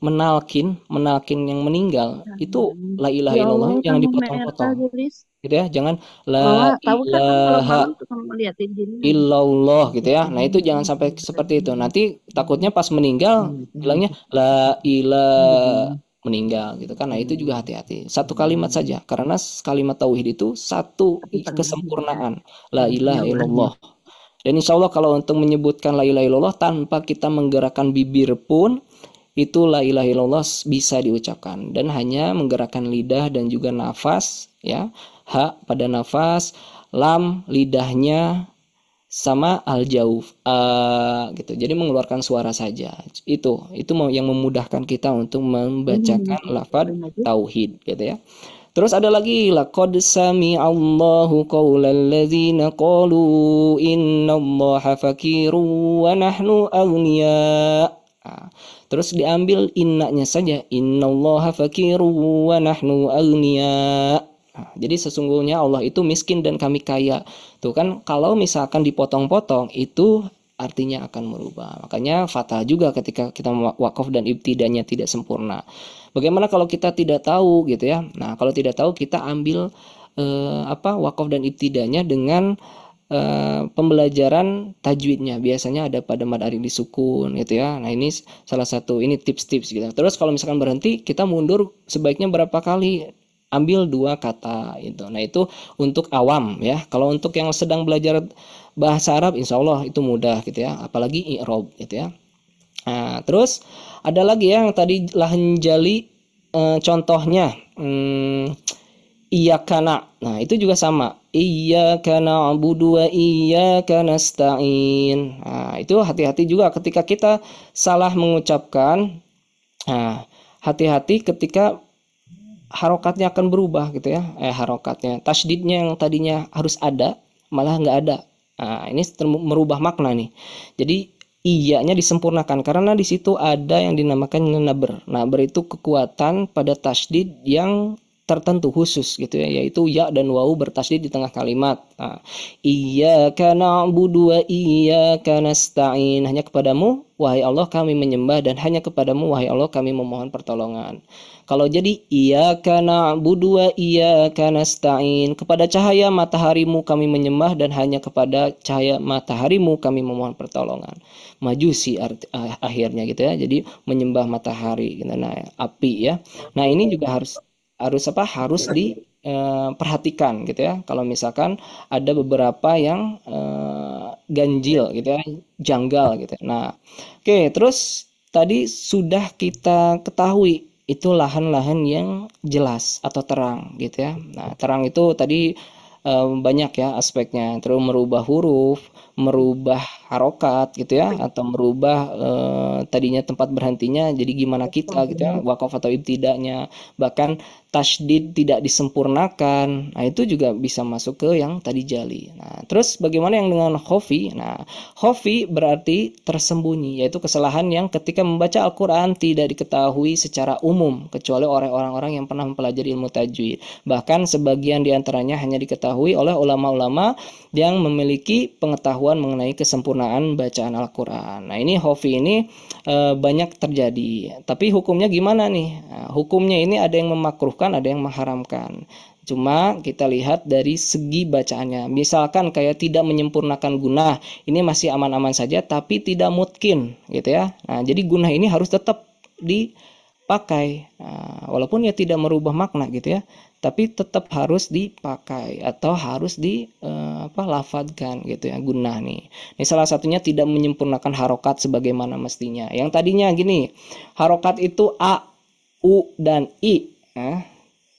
menalkin yang meninggal itu la ilaha illallah jangan dipotong-potong gitu ya, jangan la ilaha illallah gitu ya. Nah, itu jangan sampai seperti itu, nanti takutnya pas meninggal bilangnya la ilaha meninggal gitu kan. Nah, itu juga hati-hati, satu kalimat saja karena kalimat tauhid itu satu kesempurnaan, la ilaha illallah. Dan insya Allah kalau untuk menyebutkan la ilaha illallah tanpa kita menggerakkan bibir pun itu la ilaha illallah bisa diucapkan, dan hanya menggerakkan lidah dan juga nafas ya, ha pada nafas, lam lidahnya, sama al-jauf gitu. Jadi mengeluarkan suara saja. Itu yang memudahkan kita untuk membacakan lafaz tauhid gitu ya. Terus ada lagi, laqad sami'allahu qaulal ladzina qalu innallaha fakirun wa nahnu aghnia. Terus diambil innanya saja, innallaha fakirun wa nahnu aghnia. Jadi sesungguhnya Allah itu miskin dan kami kaya. Tuh kan, kalau misalkan dipotong-potong itu artinya akan merubah. Makanya fatal juga ketika kita wakaf dan ibtidanya tidak sempurna. Bagaimana kalau kita tidak tahu gitu ya? Nah, kalau tidak tahu kita ambil wakaf dan ibtidanya dengan pembelajaran tajwidnya. Biasanya ada pada mad arid disukun gitu ya. Nah, ini salah satu, ini tips-tips gitu. Terus kalau misalkan berhenti, kita mundur sebaiknya berapa kali? ambil dua kata itu. Nah, itu untuk awam ya. Kalau untuk yang sedang belajar bahasa Arab, insya Allah itu mudah gitu ya. Apalagi i'rob gitu ya. Nah, terus ada lagi ya yang tadi lahan jali, contohnya iyyaka na. Nah, itu juga sama. Iyyaka na'budu wa iyyaka nasta'in. Nah, itu hati-hati juga ketika kita salah mengucapkan. Nah, hati-hati ketika harokatnya akan berubah gitu ya. Harokatnya, tasydidnya yang tadinya harus ada malah nggak ada. Nah, ini merubah makna nih. Jadi iyanya disempurnakan karena di situ ada yang dinamakan naber. Naber itu kekuatan pada tasydid yang tertentu khusus gitu ya, yaitu ya dan wawu bertasydid di tengah kalimat. Nah, iyyaka na'budu wa iyyaka nasta'in. Hanya kepadamu wahai Allah kami menyembah dan hanya kepadamu wahai Allah kami memohon pertolongan. Kalau jadi iyyaka na'budu wa iyyaka nasta'in, kepada cahaya mataharimu kami menyembah dan hanya kepada cahaya mataharimu kami memohon pertolongan. Majusi akhirnya gitu ya. Jadi menyembah matahari gitu. Nah, api ya. Nah, ini juga harus diperhatikan gitu ya. Kalau misalkan ada beberapa yang ganjil gitu ya, janggal gitu. Nah, oke, terus tadi sudah kita ketahui itu lahan-lahan yang jelas atau terang gitu ya. Nah, terang itu tadi banyak ya aspeknya. Terus merubah huruf, merubah harokat gitu ya, atau merubah tadinya tempat berhentinya jadi gimana kita gitu ya, wakaf atau ibtidanya, bahkan tasydid tidak disempurnakan. Nah, itu juga bisa masuk ke yang tadi jali. Nah, terus bagaimana yang dengan khofi? Nah, khofi berarti tersembunyi, yaitu kesalahan yang ketika membaca Al-Quran tidak diketahui secara umum kecuali oleh orang-orang yang pernah mempelajari ilmu tajwid. Bahkan sebagian diantaranya hanya diketahui oleh ulama-ulama yang memiliki pengetahuan mengenai kesempurnaan bacaan Al-Quran. Nah, ini khofi ini banyak terjadi. Tapi hukumnya gimana nih? Nah, hukumnya ini ada yang memakruhkan, ada yang mengharamkan. Cuma kita lihat dari segi bacaannya. Misalkan kayak tidak menyempurnakan gunah, ini masih aman-aman saja, tapi tidak mutkin gitu ya. Nah, jadi gunah ini harus tetap dipakai. Nah, walaupun ya tidak merubah makna gitu ya, tapi tetap harus dipakai atau harus lafadzkan gitu ya, gunah nih. Ini salah satunya tidak menyempurnakan harokat sebagaimana mestinya. Yang tadinya gini, harokat itu a, u, dan i. Nah,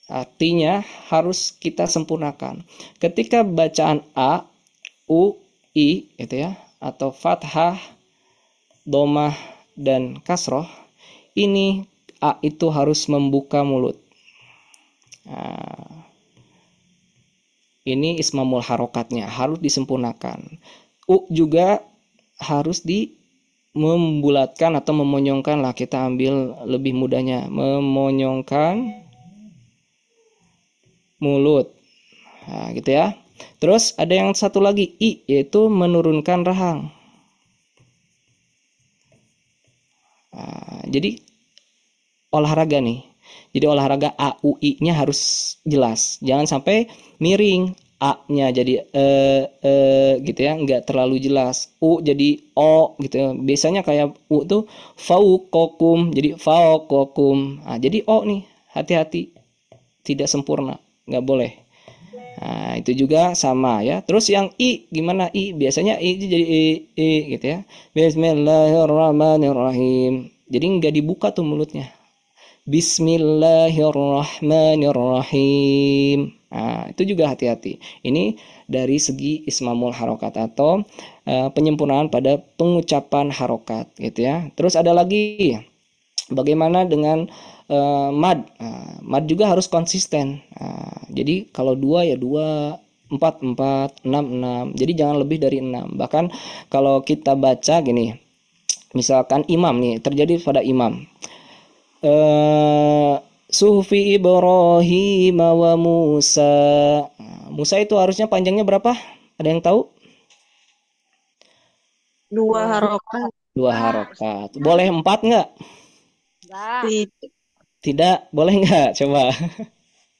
artinya harus kita sempurnakan. Ketika bacaan a, u, i gitu ya, atau fathah, domah, dan kasroh, ini a itu harus membuka mulut. Nah, ini ismamul harokatnya harus disempurnakan. U juga harus membulatkan atau memonyongkan lah, kita ambil lebih mudahnya, memonyongkan mulut. Nah, gitu ya. Terus ada yang satu lagi i, yaitu menurunkan rahang. Nah, jadi olahraga nih. Jadi olahraga A, U, I-nya harus jelas. Jangan sampai miring. A-nya jadi gitu ya, nggak terlalu jelas. U jadi O gitu ya. Biasanya kayak U tuh fauqakum, jadi fauqakum. Nah, jadi O nih, hati-hati. Tidak sempurna, nggak boleh. Nah, itu juga sama ya. Terus yang I, gimana I? Biasanya I jadi I gitu ya. Bismillahirrahmanirrahim. Jadi nggak dibuka tuh mulutnya. Bismillahirrahmanirrahim. Nah, itu juga hati-hati. Ini dari segi ismamul harokat atau penyempurnaan pada pengucapan harokat gitu ya. Terus ada lagi, bagaimana dengan mad? Nah, mad juga harus konsisten. Nah, jadi kalau 2 ya 2, 4, 4, 6, 6. Jadi jangan lebih dari 6. Bahkan kalau kita baca gini, misalkan imam nih, terjadi pada imam. Suhfi Ibrahim wa Musa. Musa itu harusnya panjangnya berapa? Ada yang tahu? 2 harokat. 2 harokat. Boleh 4 nggak? Tidak, boleh nggak? Coba.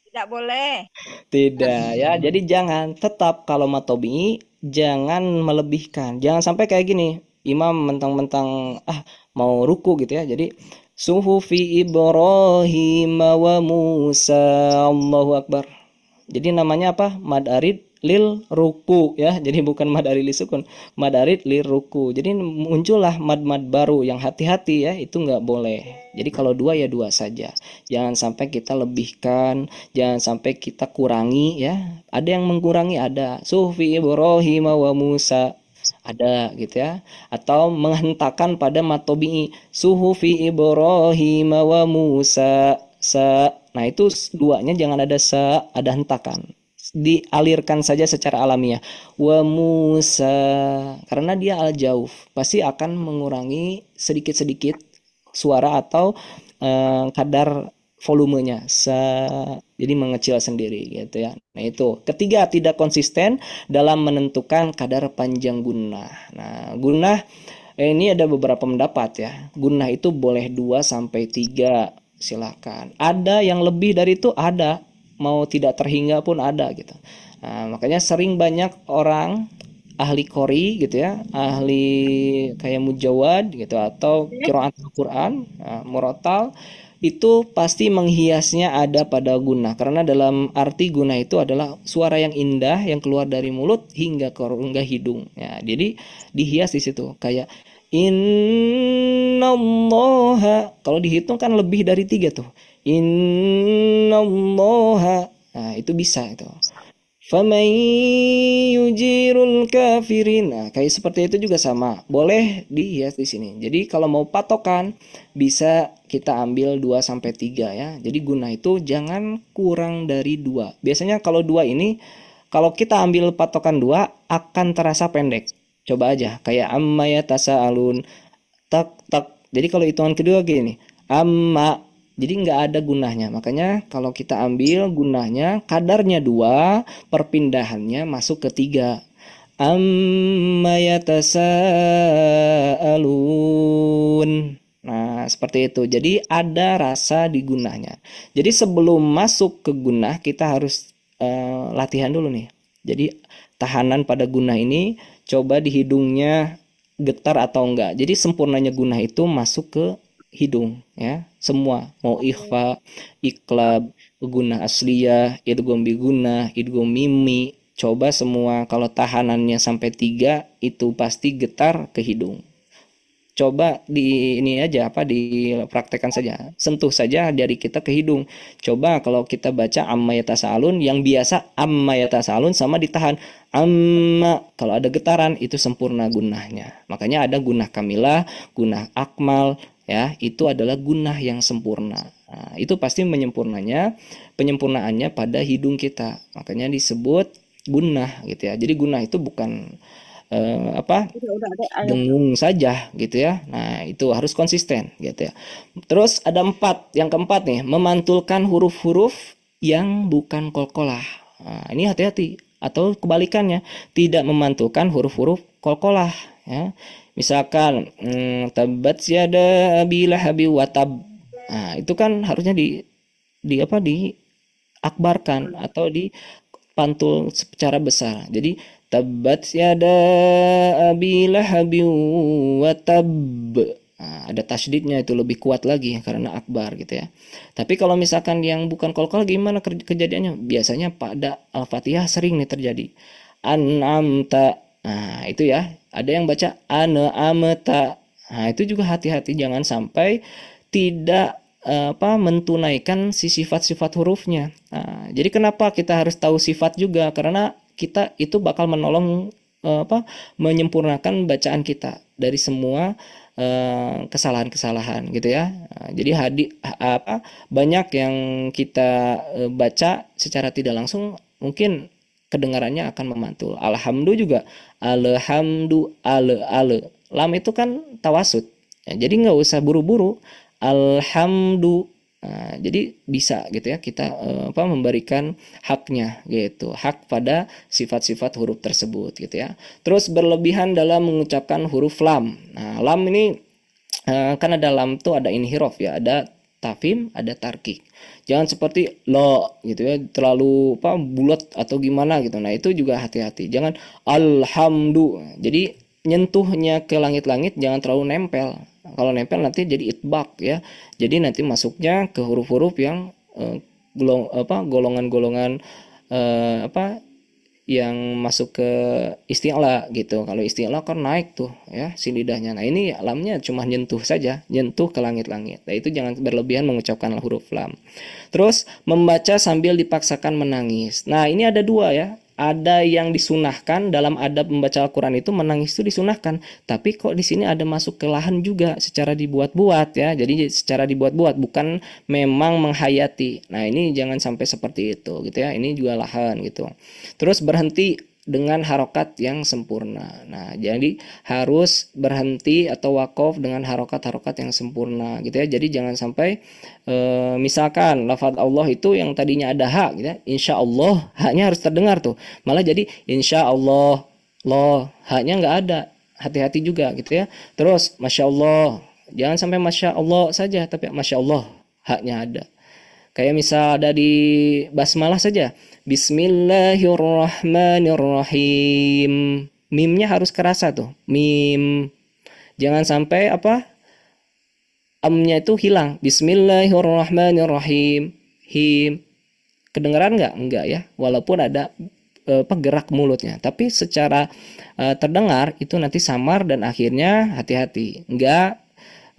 Tidak boleh. Tidak ya. Jadi jangan, tetap kalau matobi jangan melebihkan. Jangan sampai kayak gini, imam mentang-mentang mau ruku gitu ya. Jadi Suhufi Ibrahim wa Musa. Allahu Akbar. Jadi namanya apa? Mad arid lil ruku ya. Jadi bukan mad arid lil sukun, mad arid lil ruku. Jadi muncullah mad-mad baru yang hati-hati ya, itu nggak boleh. Jadi kalau dua ya dua saja. Jangan sampai kita lebihkan, jangan sampai kita kurangi ya. Ada yang mengurangi, ada. Sufi Ibrahim wa Musa. Ada gitu ya. Atau menghentakkan pada matobi'i. Suhufi Ibrahim wa Musa. Nah itu duanya jangan ada ada hentakan. Dialirkan saja secara alamiah. Wa Musa, karena dia al jauh, pasti akan mengurangi sedikit-sedikit suara atau kadar volumenya. Jadi mengecil sendiri gitu ya. Nah itu. Ketiga, tidak konsisten dalam menentukan kadar panjang gunnah. Nah gunnah ini ada beberapa pendapat ya. Gunnah itu boleh 2 sampai 3. Silakan. Ada yang lebih dari itu, ada. Mau tidak terhingga pun ada gitu. Nah, makanya sering banyak orang ahli qori gitu ya, ahli kayak mujawad gitu atau qiraat Al-Qur'an, murotal, itu pasti menghiasnya ada pada gunnah, karena dalam arti gunnah itu adalah suara yang indah yang keluar dari mulut hingga ke rongga hidung. Ya, jadi dihias di situ kayak innallaha, kalau dihitung kan lebih dari 3 tuh. Innallaha. Nah, itu bisa itu. Faman yujirul kafirin. Nah, kayak seperti itu juga sama. Boleh dihias di sini. Jadi kalau mau patokan bisa kita ambil 2 sampai 3 ya. Jadi gunnah itu jangan kurang dari 2. Biasanya kalau 2 ini kalau kita ambil patokan 2 akan terasa pendek. Coba aja kayak amma yatasaalun, tak tak. Jadi kalau hitungan kedua gini, amma, jadi nggak ada gunnahnya. Makanya kalau kita ambil gunnahnya kadarnya 2, perpindahannya masuk ke 3. Amma yatasaalun. Nah, seperti itu. Jadi ada rasa di gunnahnya. Jadi sebelum masuk ke gunnah kita harus latihan dulu nih. Jadi tahanan pada gunnah ini coba di hidungnya getar atau enggak. Jadi sempurnanya gunnah itu masuk ke hidung ya. Semua mau ikhfa, iklab, gunnah asliyah, idgham bi gunnah, idgham mimi. Coba semua, kalau tahanannya sampai 3 itu pasti getar ke hidung. Coba di ini aja dipraktekkan saja. Sentuh saja dari kita ke hidung. Coba kalau kita baca amma yatasaalun, yang biasa amma yatasaalun sama ditahan. Amma, kalau ada getaran itu sempurna gunnahnya. Makanya ada gunnah kamilah, gunnah akmal ya, itu adalah gunnah yang sempurna. Nah, itu pasti penyempurnaannya pada hidung kita. Makanya disebut gunnah gitu ya. Jadi gunnah itu bukan dengung saja gitu ya. Nah, itu harus konsisten gitu ya. Terus ada 4, yang keempat nih, memantulkan huruf-huruf yang bukan qalqalah. Nah, ini hati-hati, atau kebalikannya, tidak memantulkan huruf-huruf qalqalah ya. Misalkan tabbat yada abi lahabi wa tab. Nah, itu kan harusnya diakbarkan atau dipantul secara besar. Jadi tabbat yada abi lahabin wa tab. Nah, ada tasydidnya, itu lebih kuat lagi karena akbar gitu ya. Tapi kalau misalkan yang bukan qalqal gimana kejadiannya? Biasanya pada Al-Fatihah sering nih terjadi. An'amta. Nah, itu ya. Ada yang baca an'amta. Nah, itu juga hati-hati, jangan sampai tidak mentunaikan si sifat-sifat hurufnya. Nah, jadi kenapa kita harus tahu sifat juga? Karena kita itu bakal menolong menyempurnakan bacaan kita dari semua kesalahan-kesalahan gitu ya. Nah, jadi banyak yang kita baca secara tidak langsung mungkin kedengarannya akan memantul. Alhamdulillah juga alhamdulillah. Lam itu kan tawasud. Ya, jadi nggak usah buru-buru. Alhamdulillah. Nah, jadi bisa gitu ya kita memberikan haknya gitu, hak pada sifat-sifat huruf tersebut gitu ya. Terus berlebihan dalam mengucapkan huruf lam. Nah, lam ini kan ada lam tuh ada inhiraf ya, ada tafhim, ada tarkik. Jangan seperti lo gitu ya, terlalu bulat atau gimana gitu. Nah, itu juga hati-hati. Jangan alhamdulillah. Jadi nyentuhnya ke langit-langit jangan terlalu nempel. Kalau nempel nanti jadi itbaq ya. Jadi nanti masuknya ke huruf-huruf yang golongan-golongan apa yang masuk ke isti'la gitu. Kalau isti'la kan naik tuh ya si lidahnya. Nah ini lamnya cuma nyentuh saja, nyentuh ke langit-langit. Nah itu jangan berlebihan mengucapkan huruf lam. Terus membaca sambil dipaksakan menangis. Nah ini ada dua ya. Ada yang disunahkan dalam adab membaca Al-Quran itu, menangis itu disunahkan. Tapi kok di sini ada masuk ke lahan juga secara dibuat-buat ya. Jadi secara dibuat-buat, bukan memang menghayati. Nah ini jangan sampai seperti itu gitu ya. Ini juga lahan gitu. Terus berhenti dengan harokat yang sempurna. Nah, jadi harus berhenti atau wakaf dengan harokat-harokat yang sempurna gitu ya. Jadi jangan sampai misalkan lafaz Allah itu yang tadinya ada ha gitu ya. Insya Allah haknya harus terdengar tuh. Malah jadi insya Allah loh haknya nggak ada. Hati-hati juga gitu ya. Terus masya Allah, jangan sampai masya Allah saja, tapi masya Allah haknya ada. Kayak misal ada di basmalah saja. Bismillahirrahmanirrahim. Mimnya harus kerasa tuh. Mim. Jangan sampai amnya itu hilang. Bismillahirrahmanirrahim. Him. Kedengeran nggak? Enggak ya. Walaupun ada gerak mulutnya. Tapi secara terdengar itu nanti samar dan akhirnya hati-hati. Enggak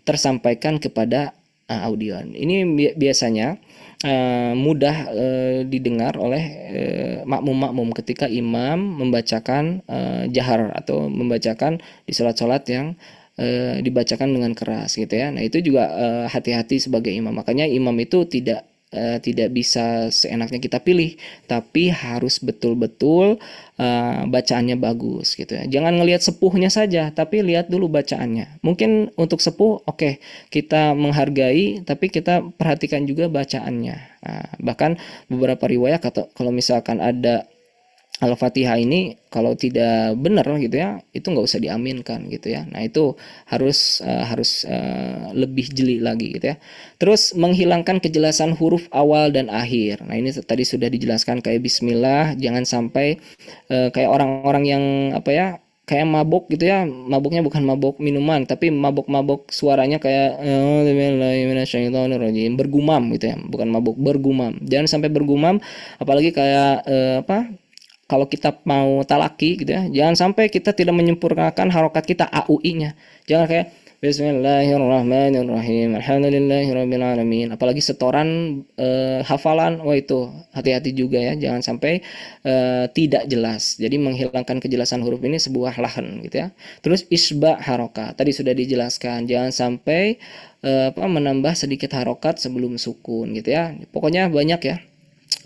tersampaikan kepada audio. Ini biasanya mudah didengar oleh makmum-makmum ketika imam membacakan jahar atau membacakan di sholat-sholat yang dibacakan dengan keras gitu ya. Nah itu juga hati-hati sebagai imam. Makanya imam itu tidak bisa seenaknya kita pilih, tapi harus betul-betul bacaannya bagus gitu ya. Jangan ngelihat sepuhnya saja, tapi lihat dulu bacaannya. Mungkin untuk sepuh oke, kita menghargai, tapi kita perhatikan juga bacaannya. Nah, bahkan beberapa riwayat kalau misalkan ada Al-Fatihah ini kalau tidak benar gitu ya, itu nggak usah diaminkan gitu ya. Nah itu harus lebih jeli lagi gitu ya. Terus menghilangkan kejelasan huruf awal dan akhir. Nah ini tadi sudah dijelaskan kayak Bismillah, jangan sampai kayak orang-orang yang kayak mabuk gitu ya. Mabuknya bukan mabuk minuman, tapi mabuk suaranya kayak bergumam gitu ya. Bukan mabuk, bergumam. Jangan sampai bergumam, apalagi kayak kalau kita mau talaki gitu ya, jangan sampai kita tidak menyempurnakan harokat kita AUI-nya. Jangan kayak Bismillahirrahmanirrahim, Alhamdulillahirabbil alamin. Apalagi setoran hafalan, wah itu hati-hati juga ya, jangan sampai tidak jelas. Jadi menghilangkan kejelasan huruf ini sebuah lahan gitu ya. Terus isba harokat, tadi sudah dijelaskan, jangan sampai menambah sedikit harokat sebelum sukun gitu ya. Pokoknya banyak ya.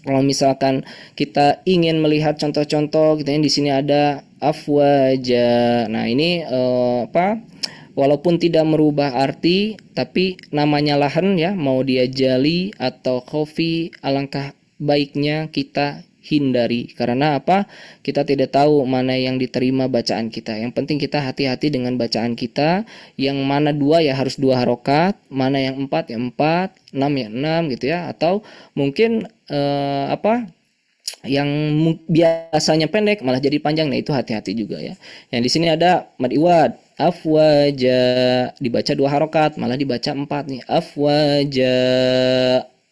Kalau misalkan kita ingin melihat contoh-contoh, gitu ya, di sini ada afwaja. Nah ini walaupun tidak merubah arti, tapi namanya lahan ya, mau dia jali atau khofi, alangkah baiknya kita hindari. Karena apa? Kita tidak tahu mana yang diterima bacaan kita. Yang penting kita hati-hati dengan bacaan kita. Yang mana 2 ya harus 2 harokat, mana yang 4 ya 4, 6 ya 6 gitu ya. Atau mungkin yang biasanya pendek malah jadi panjang. Nah itu hati-hati juga ya. Yang di sini ada mad iwad, afwaja, dibaca 2 harokat, malah dibaca 4 nih, afwaja.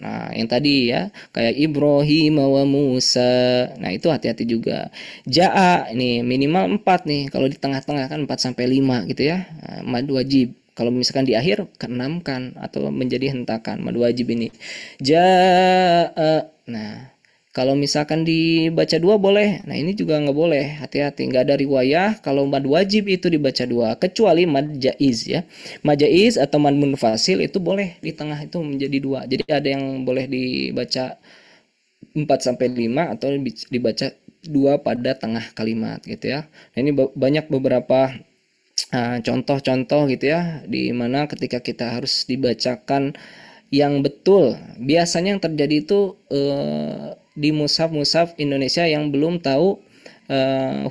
Nah, yang tadi ya, kayak Ibrahim wa Musa. Nah, itu hati-hati juga. Ja'a nih minimal 4 nih. Kalau di tengah-tengah kan 4 sampai 5 gitu ya. Nah, mad wajib. Kalau misalkan di akhir ke-6 kan atau menjadi hentakan mad wajib ini. Ja'a. Nah, kalau misalkan dibaca 2 boleh. Nah ini juga nggak boleh. Hati-hati. Nggak ada riwayah kalau mad wajib itu dibaca 2. Kecuali mad jaiz ya. Mad jaiz atau mad munfasil itu boleh di tengah itu menjadi 2. Jadi ada yang boleh dibaca 4 sampai 5 atau dibaca 2 pada tengah kalimat gitu ya. Nah ini banyak beberapa contoh-contoh gitu ya. Di mana ketika kita harus dibacakan yang betul. Biasanya yang terjadi itu di mushaf Indonesia yang belum tahu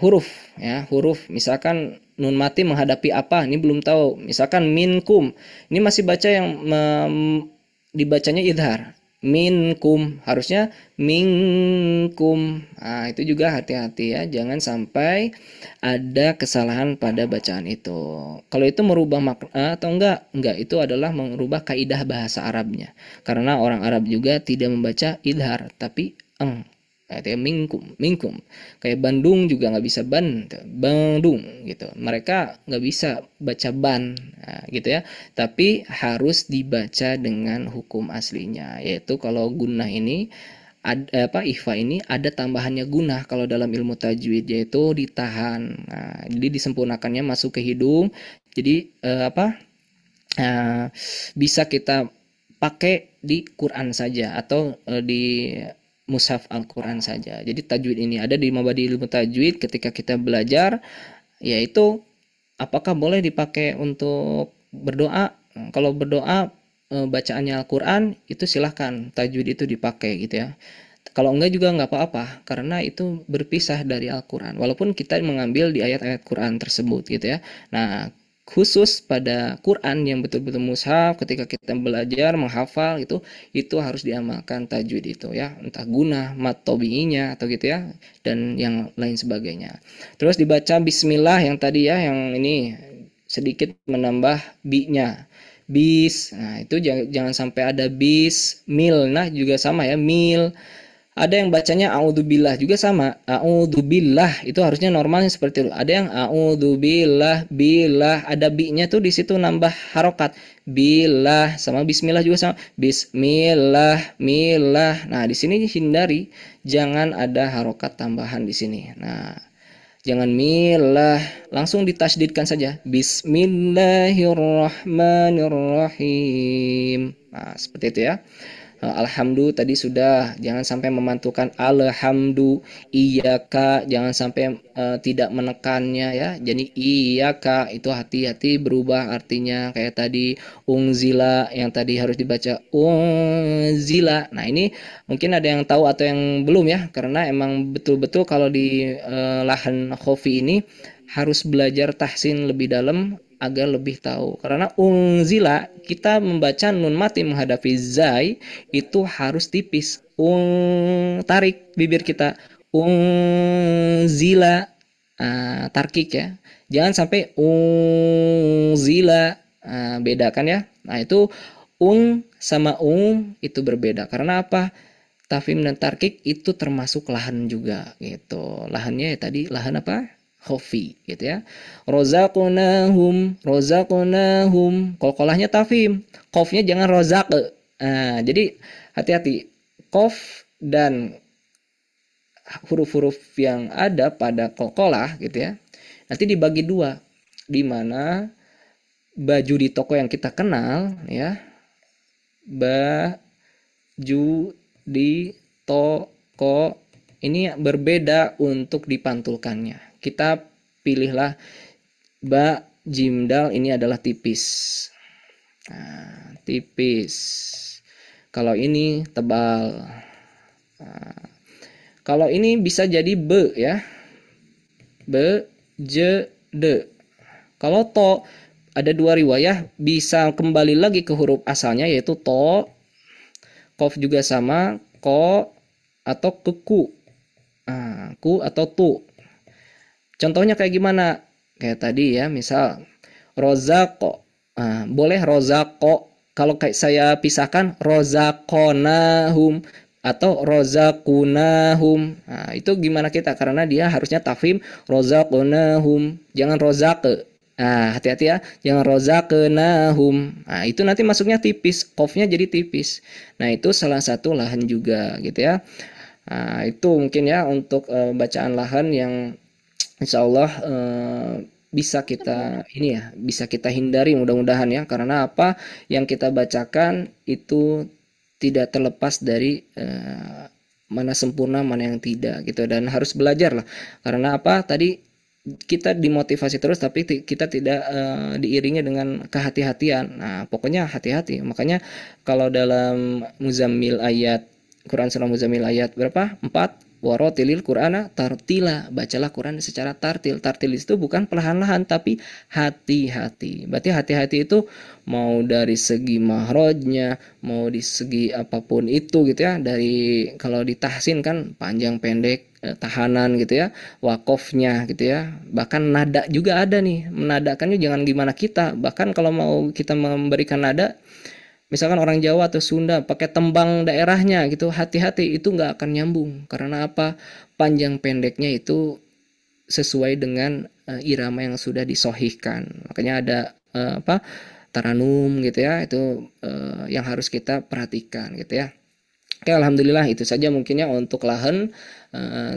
huruf ya, huruf misalkan nun mati menghadapi apa, ini belum tahu. Misalkan minkum, ini masih baca yang dibacanya idhar. minkum, harusnya minkum. Nah, itu juga hati-hati ya, jangan sampai ada kesalahan pada bacaan itu. Kalau itu merubah makna atau enggak, itu adalah merubah kaidah bahasa Arabnya. Karena orang Arab juga tidak membaca idhar, tapi eng. Artinya minkum. Kayak Bandung juga nggak bisa Bandung gitu. Mereka nggak bisa baca ban, nah, gitu ya. Tapi harus dibaca dengan hukum aslinya, yaitu kalau gunnah ini ikhfa ini ada tambahannya gunnah kalau dalam ilmu tajwid, yaitu ditahan. Nah, jadi disempurnakannya masuk ke hidung. Jadi bisa kita pakai di Quran saja atau di mushaf Al-Quran saja. Jadi tajwid ini ada di Mabadi Ilmu Tajwid ketika kita belajar, yaitu apakah boleh dipakai untuk berdoa. Kalau berdoa bacaannya Al-Quran itu silahkan tajwid itu dipakai gitu ya. Kalau enggak juga enggak apa-apa, karena itu berpisah dari Al-Quran, walaupun kita mengambil di ayat-ayat Quran tersebut gitu ya. Nah, khusus pada Quran yang betul-betul mushaf, ketika kita belajar menghafal itu harus diamalkan tajwid itu ya, entah gunnah, mat tabi'inya atau gitu ya, dan yang lain sebagainya. Terus dibaca bismillah yang tadi ya, yang ini sedikit menambah bi-nya. Bis, nah itu jangan sampai ada bis, mil, nah juga sama ya, mil. Ada yang bacanya a'udzubillah juga sama. A'udzubillah itu harusnya normalnya seperti itu. Ada yang a'udzubillah, billah, ada bi-nya tuh di situ nambah harokat. Billah sama bismillah juga sama. Bismillah, millah. Nah, di sini hindari jangan ada harokat tambahan di sini. Nah, jangan millah, langsung ditasydidkan saja. Bismillahirrahmanirrahim. Nah, seperti itu ya. Alhamdulillah tadi sudah, jangan sampai memantukan alhamdu, iyaka, jangan sampai tidak menekannya ya. Jadi iyaka itu hati-hati berubah artinya, kayak tadi ungzila yang tadi harus dibaca ungzila. Nah, ini mungkin ada yang tahu atau yang belum ya, karena emang betul-betul kalau di lahan khofi ini harus belajar tahsin lebih dalam agar lebih tahu. Karena ungzila, kita membaca nun mati menghadapi zai itu harus tipis. Tarik bibir kita. Ungzila, tarkik ya. Jangan sampai ungzila, bedakan ya. Nah, itu sama itu berbeda. Karena apa? Tafhim dan tarkik itu termasuk lahan juga gitu. Lahannya ya tadi lahan apa? Khofi gitu ya. Rozaqnahum. Qalqalahnya tafhim, qafnya jangan rozaq. Jadi hati-hati, qaf dan huruf-huruf yang ada pada qalqalah gitu ya, nanti dibagi dua, di mana baju di toko yang kita kenal ya, baju di toko ini berbeda untuk dipantulkannya. Kita pilihlah ba jim dal, ini adalah tipis. Nah, tipis. Kalau ini tebal. Nah, kalau ini bisa jadi be ya. Be, je, de. Kalau to, ada dua riwayah, bisa kembali lagi ke huruf asalnya yaitu to. Kof juga sama, ko atau ke ku. Ku atau tu. Contohnya kayak gimana? Kayak tadi ya, misal rozako. Boleh rozako. Kalau kayak saya pisahkan rozakonahum atau rozakunahum. Nah, itu gimana kita? Karena dia harusnya tafhim rozakunahum. Jangan rozake. Nah, hati-hati ya. Jangan rozakenahum. Nah, itu nanti masuknya tipis. Qafnya jadi tipis. Nah, itu salah satu lahan juga gitu ya. Nah, itu mungkin ya untuk bacaan lahan yang insya Allah bisa kita hindari mudah-mudahan ya, karena apa yang kita bacakan itu tidak terlepas dari mana sempurna mana yang tidak gitu, dan harus belajar lah, karena apa tadi kita dimotivasi terus tapi kita tidak diiringi dengan kehati-hatian. Nah, pokoknya hati-hati. Makanya kalau dalam Muzammil ayat Quran surah Muzammil ayat berapa? 4 Waratilil Qur'ana tartila, bacalah Quran secara tartil. Tartil itu bukan perlahan-lahan tapi hati-hati. Berarti hati-hati itu mau dari segi mahrojnya, mau di segi apapun itu gitu ya. Dari kalau ditahsin kan panjang pendek, tahanan gitu ya, wakofnya gitu ya. Bahkan nada juga ada nih. Menadakannya jangan gimana kita. Bahkan kalau mau kita memberikan nada, misalkan orang Jawa atau Sunda pakai tembang daerahnya gitu, hati-hati itu nggak akan nyambung. Karena apa? Panjang pendeknya itu sesuai dengan irama yang sudah disohihkan. Makanya ada taranum gitu ya, itu yang harus kita perhatikan gitu ya. Oke, alhamdulillah itu saja mungkinnya untuk lahan.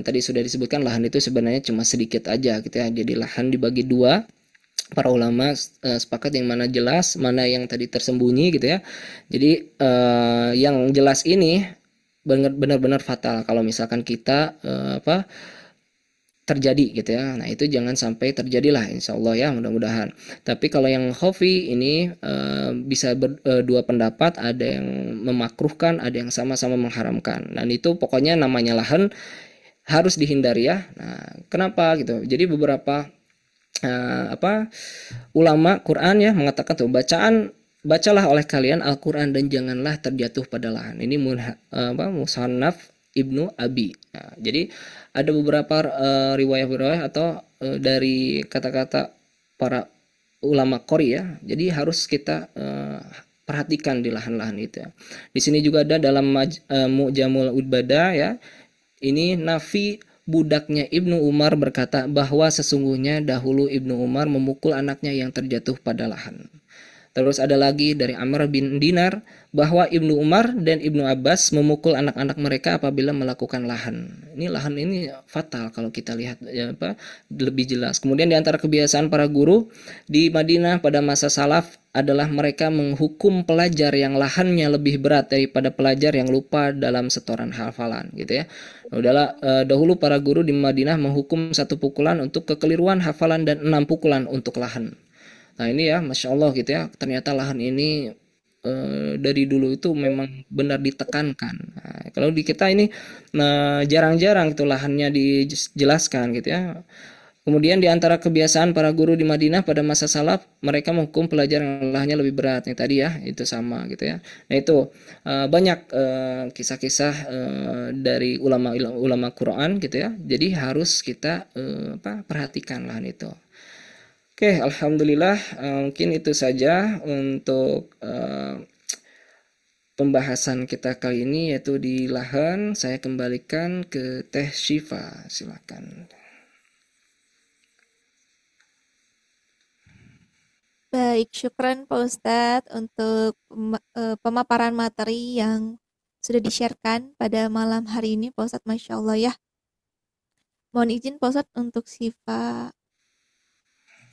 Tadi sudah disebutkan lahan itu sebenarnya cuma sedikit aja gitu ya. Jadi lahan dibagi dua. Para ulama sepakat yang mana jelas, mana yang tadi tersembunyi gitu ya. Jadi yang jelas ini benar-benar fatal kalau misalkan kita terjadi gitu ya. Nah itu jangan sampai terjadilah, insya Allah ya, mudah-mudahan. Tapi kalau yang khafi ini bisa dua pendapat, ada yang memakruhkan, ada yang sama-sama mengharamkan. Dan itu pokoknya namanya lahan harus dihindari ya. Nah kenapa gitu? Jadi beberapa ulama Quran ya mengatakan tuh, bacalah oleh kalian Al-Quran dan janganlah terjatuh pada lahan. Ini Musannaf Ibnu Abi. Nah, jadi ada beberapa riwayat atau dari kata-kata para ulama Qori ya. Jadi harus kita perhatikan di lahan-lahan itu ya. Di sini juga ada dalam Mu'jamul Udbada ya. Ini Nafi budaknya Ibnu Umar berkata bahwa sesungguhnya dahulu Ibnu Umar memukul anaknya yang terjatuh pada lahan. Terus ada lagi dari Amr bin Dinar bahwa Ibnu Umar dan Ibnu Abbas memukul anak-anak mereka apabila melakukan lahan. Ini lahan ini fatal kalau kita lihat ya, lebih jelas. Kemudian di antara kebiasaan para guru di Madinah pada masa salaf adalah mereka menghukum pelajar yang lahannya lebih berat daripada pelajar yang lupa dalam setoran hafalan gitu ya. Udahlah, dahulu para guru di Madinah menghukum 1 pukulan untuk kekeliruan hafalan dan 6 pukulan untuk lahan. Nah ini ya, Masya Allah gitu ya, ternyata lahan ini dari dulu itu memang benar ditekankan. Nah, kalau di kita ini jarang-jarang itu lahannya dijelaskan gitu ya. Kemudian di antara kebiasaan para guru di Madinah pada masa salaf, mereka menghukum pelajar yang lahannya lebih berat. Yang tadi ya, itu sama gitu ya. Nah itu banyak kisah-kisah dari ulama Quran gitu ya. Jadi harus kita perhatikan lahan itu. Oke, alhamdulillah mungkin itu saja untuk pembahasan kita kali ini yaitu di lahan. Saya kembalikan ke Teh Syifa, silakan. Baik, syukran Pak Ustadz untuk pemaparan materi yang sudah di-sharekan pada malam hari ini Pak Ustadz, Masya Allah ya. Mohon izin Pak Ustadz untuk Syifa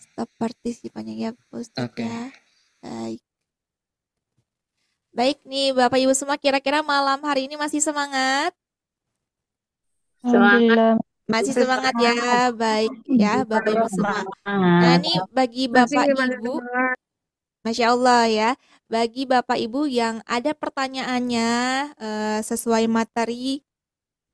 stop partisipannya ya Pak Ustadz ya. Baik. Baik nih Bapak Ibu semua, kira-kira malam hari ini masih semangat? Semangat. Masih semangat ya, baik ya Bapak Ibu semua. Nah ini bagi Bapak Ibu, Masya Allah ya, bagi Bapak Ibu yang ada pertanyaannya sesuai materi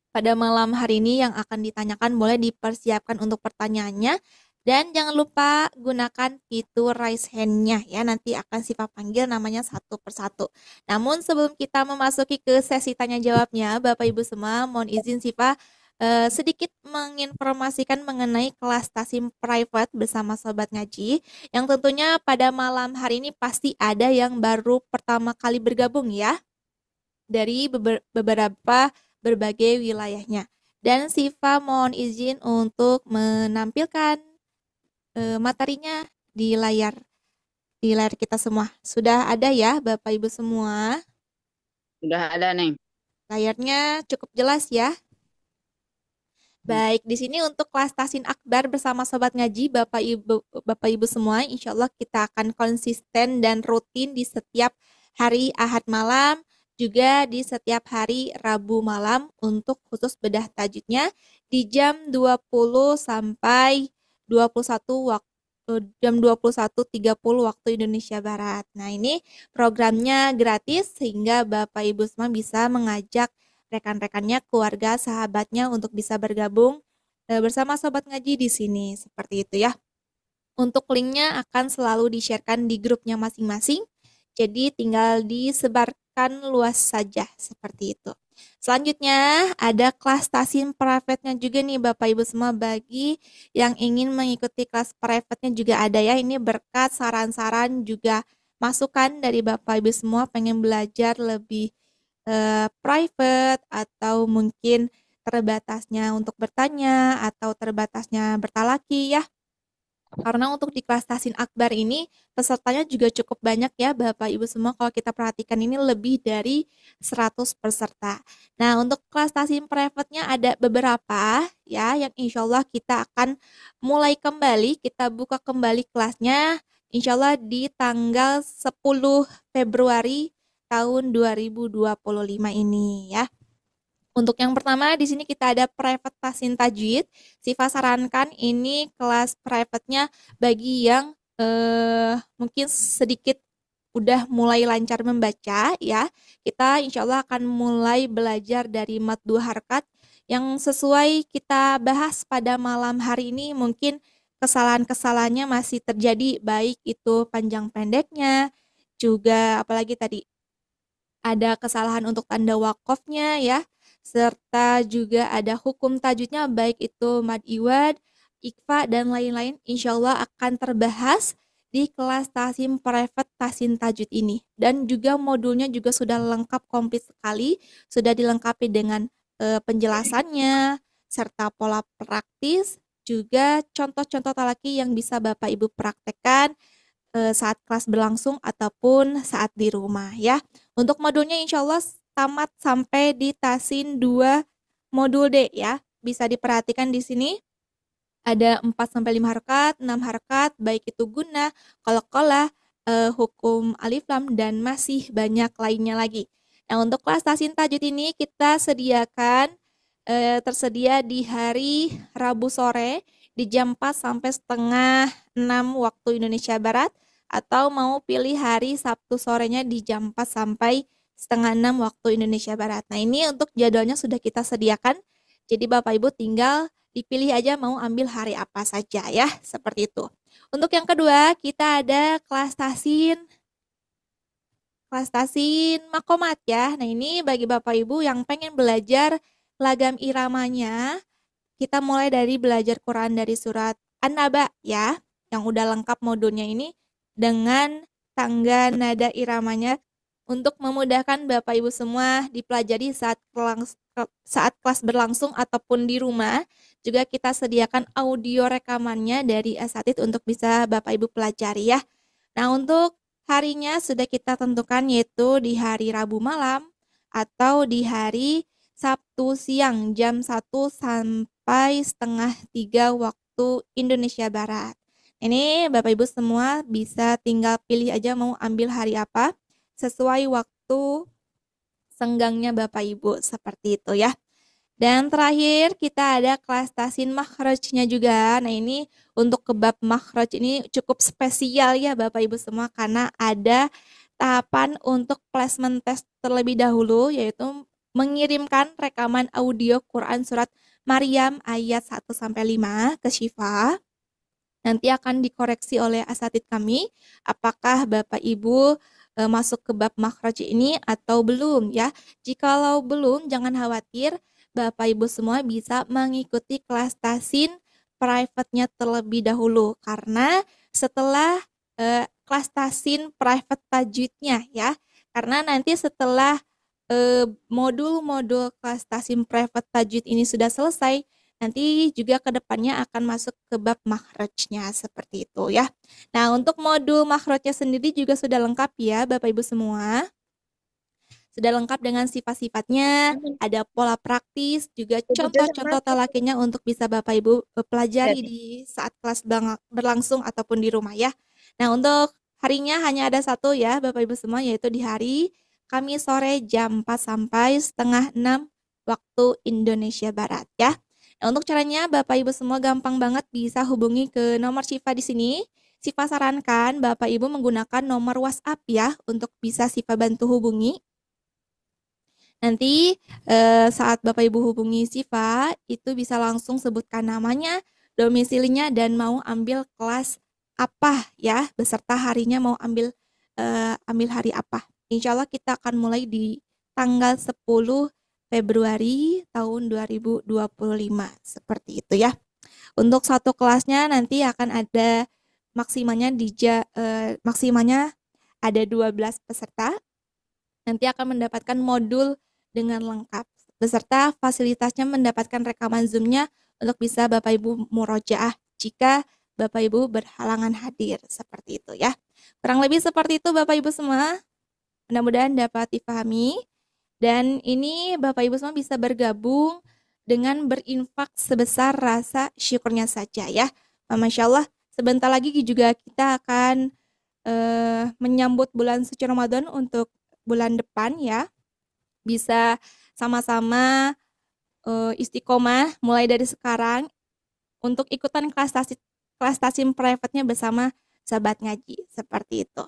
pada malam hari ini yang akan ditanyakan, boleh dipersiapkan untuk pertanyaannya. Dan jangan lupa gunakan fitur raise hand-nya ya, nanti akan Syifa panggil namanya satu persatu. Namun sebelum kita memasuki ke sesi tanya jawabnya, Bapak Ibu semua, mohon izin Syifa sedikit menginformasikan mengenai kelas Tasim Private bersama Sobat Ngaji, yang tentunya pada malam hari ini pasti ada yang baru pertama kali bergabung ya, dari beberapa berbagai wilayahnya. Dan Syifa mohon izin untuk menampilkan materinya di layar kita semua. Sudah ada ya Bapak Ibu semua? Sudah ada, Neng. Layarnya cukup jelas ya? Baik, di sini untuk kelas Tasin Akbar bersama Sobat Ngaji, Bapak Ibu semua, insya Allah kita akan konsisten dan rutin di setiap hari Ahad malam, juga di setiap hari Rabu malam untuk khusus bedah tajwidnya di jam 20 sampai 21 jam 21.30 waktu Indonesia Barat. Nah, ini programnya gratis sehingga Bapak Ibu semua bisa mengajak rekan-rekannya, keluarga, sahabatnya untuk bisa bergabung bersama Sobat Ngaji di sini. Seperti itu ya. Untuk linknya akan selalu di-sharekan di grupnya masing-masing. Jadi tinggal disebarkan luas saja seperti itu. Selanjutnya ada kelas tasin private-nya juga nih Bapak Ibu semua, bagi yang ingin mengikuti kelas private-nya juga ada ya. Ini berkat saran-saran juga masukan dari Bapak Ibu semua pengen belajar lebih private atau mungkin terbatasnya untuk bertanya atau terbatasnya bertalaki ya. Karena untuk di kelas Tasin Akbar ini pesertanya juga cukup banyak ya Bapak Ibu semua, kalau kita perhatikan ini lebih dari 100 peserta. Nah untuk kelas Tasin private-nya ada beberapa ya yang insya Allah kita akan mulai kembali, kita buka kembali kelasnya insya Allah di tanggal 10 Februari tahun 2025 ini ya. Untuk yang pertama di sini kita ada private tasin tajwid. Sifa sarankan ini kelas private-nya bagi yang mungkin sedikit udah mulai lancar membaca ya. Kita insya Allah akan mulai belajar dari mad 2 harkat yang sesuai kita bahas pada malam hari ini. Mungkin kesalahan-kesalahannya masih terjadi, baik itu panjang pendeknya, juga apalagi tadi ada kesalahan untuk tanda wakofnya ya, serta juga ada hukum tajwidnya baik itu mad iwad, ikfa dan lain-lain, insya Allah akan terbahas di kelas tasim private tasin tajwid ini. Dan juga modulnya juga sudah lengkap komplit sekali, sudah dilengkapi dengan penjelasannya serta pola praktis, juga contoh-contoh talaki yang bisa Bapak Ibu praktekkan saat kelas berlangsung ataupun saat di rumah ya. Untuk modulnya insya Allah tamat sampai di tasin 2 modul D ya. Bisa diperhatikan di sini ada 4-5 harkat, 6 harkat, baik itu guna, qalqalah, hukum alif lam dan masih banyak lainnya lagi. Nah, untuk kelas tasin tajwid ini kita sediakan tersedia di hari Rabu sore di jam 4 sampai setengah 6 waktu Indonesia Barat, atau mau pilih hari Sabtu sorenya di jam 4 sampai setengah 6 waktu Indonesia Barat. Nah ini untuk jadwalnya sudah kita sediakan, jadi Bapak Ibu tinggal dipilih aja mau ambil hari apa saja ya, seperti itu. Untuk yang kedua kita ada kelas tasin makomat ya. Nah ini bagi Bapak Ibu yang pengen belajar lagam iramanya, kita mulai dari belajar Quran dari surat An-Naba ya, yang udah lengkap modulnya ini dengan tangga nada iramanya untuk memudahkan Bapak Ibu semua dipelajari saat kelas berlangsung ataupun di rumah. Juga kita sediakan audio rekamannya dari asatidz untuk bisa Bapak Ibu pelajari ya. Nah untuk harinya sudah kita tentukan, yaitu di hari Rabu malam atau di hari Sabtu siang jam 1 sampai setengah 3 waktu Indonesia Barat. Ini Bapak Ibu semua bisa tinggal pilih aja mau ambil hari apa sesuai waktu senggangnya Bapak Ibu, seperti itu ya. Dan terakhir kita ada kelas tasin makhrajnya juga. Nah ini untuk ke bab makhraj ini cukup spesial ya Bapak Ibu semua, karena ada tahapan untuk placement test terlebih dahulu, yaitu mengirimkan rekaman audio Quran surat Maryam ayat 1-5 ke Syifa. Nanti akan dikoreksi oleh asatidz kami apakah Bapak Ibu masuk ke bab makhraj ini atau belum ya. Jikalau belum, jangan khawatir, Bapak Ibu semua bisa mengikuti kelas tasin private-nya terlebih dahulu, karena setelah kelas tasin private tajwidnya ya, karena nanti setelah modul-modul kelas tasin private tajwid ini sudah selesai, nanti juga ke depannya akan masuk ke bab makhrajnya, seperti itu ya. Nah, untuk modul makhrajnya sendiri juga sudah lengkap ya Bapak Ibu semua. Sudah lengkap dengan sifat-sifatnya, ada pola praktis, juga contoh-contoh talakinya untuk bisa Bapak Ibu pelajari di saat kelas berlangsung ataupun di rumah ya. Nah, untuk harinya hanya ada satu ya Bapak Ibu semua, yaitu di hari Kamis sore jam 4 sampai setengah 6 waktu Indonesia Barat ya. Nah, untuk caranya Bapak Ibu semua gampang banget, bisa hubungi ke nomor Syifa di sini. Syifa sarankan Bapak Ibu menggunakan nomor WhatsApp ya untuk bisa Syifa bantu hubungi. Nanti saat Bapak Ibu hubungi Siva, itu bisa langsung sebutkan namanya, domisilinya, dan mau ambil kelas apa ya, beserta harinya mau ambil hari apa. Insya Allah kita akan mulai di tanggal 10 Februari tahun 2025. Seperti itu ya. Untuk satu kelasnya nanti akan ada maksimalnya ada 12 peserta. Nanti akan mendapatkan modul dengan lengkap beserta fasilitasnya mendapatkan rekaman Zoom-nya untuk bisa Bapak Ibu murojaah jika Bapak Ibu berhalangan hadir, seperti itu ya. Kurang lebih seperti itu Bapak Ibu semua. Mudah-mudahan dapat dipahami. Dan ini Bapak Ibu semua bisa bergabung dengan berinfak sebesar rasa syukurnya saja ya. Masya Allah, sebentar lagi juga kita akan menyambut bulan suci Ramadan untuk bulan depan ya. Bisa sama-sama istiqomah mulai dari sekarang untuk ikutan kelas tasim private-nya bersama sahabat ngaji, seperti itu.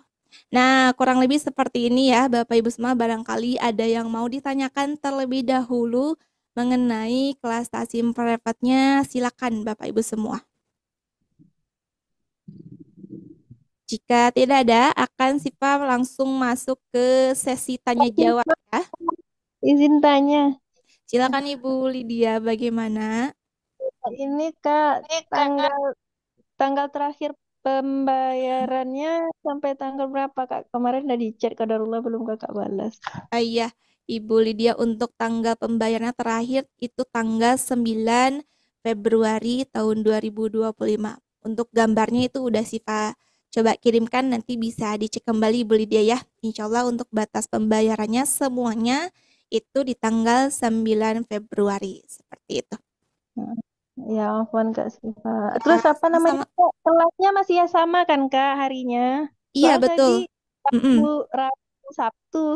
Nah, kurang lebih seperti ini ya Bapak Ibu semua, barangkali ada yang mau ditanyakan terlebih dahulu mengenai kelas tasim private-nya, silakan Bapak Ibu semua. Jika tidak ada, akan Siva langsung masuk ke sesi tanya jawab ya. Izin tanya, Silakan Ibu Lydia, bagaimana? ini Kak, tanggal terakhir pembayarannya sampai tanggal berapa Kak? Kemarin udah di-chat Qadarullah belum Kakak balas. Iya, Ibu Lydia, untuk tanggal pembayarannya terakhir itu tanggal 9 Februari tahun 2025. Untuk gambarnya itu udah Siva coba kirimkan, nanti bisa dicek kembali Ibu Lydia ya. Insya Allah untuk batas pembayarannya semuanya itu di tanggal 9 Februari. Seperti itu. Ya ampun Kak Siva. Terus apa namanya sama. Kak? Kelasnya masih ya sama kan Kak harinya? Iya, Soal betul. tadi Rabu, Sabtu.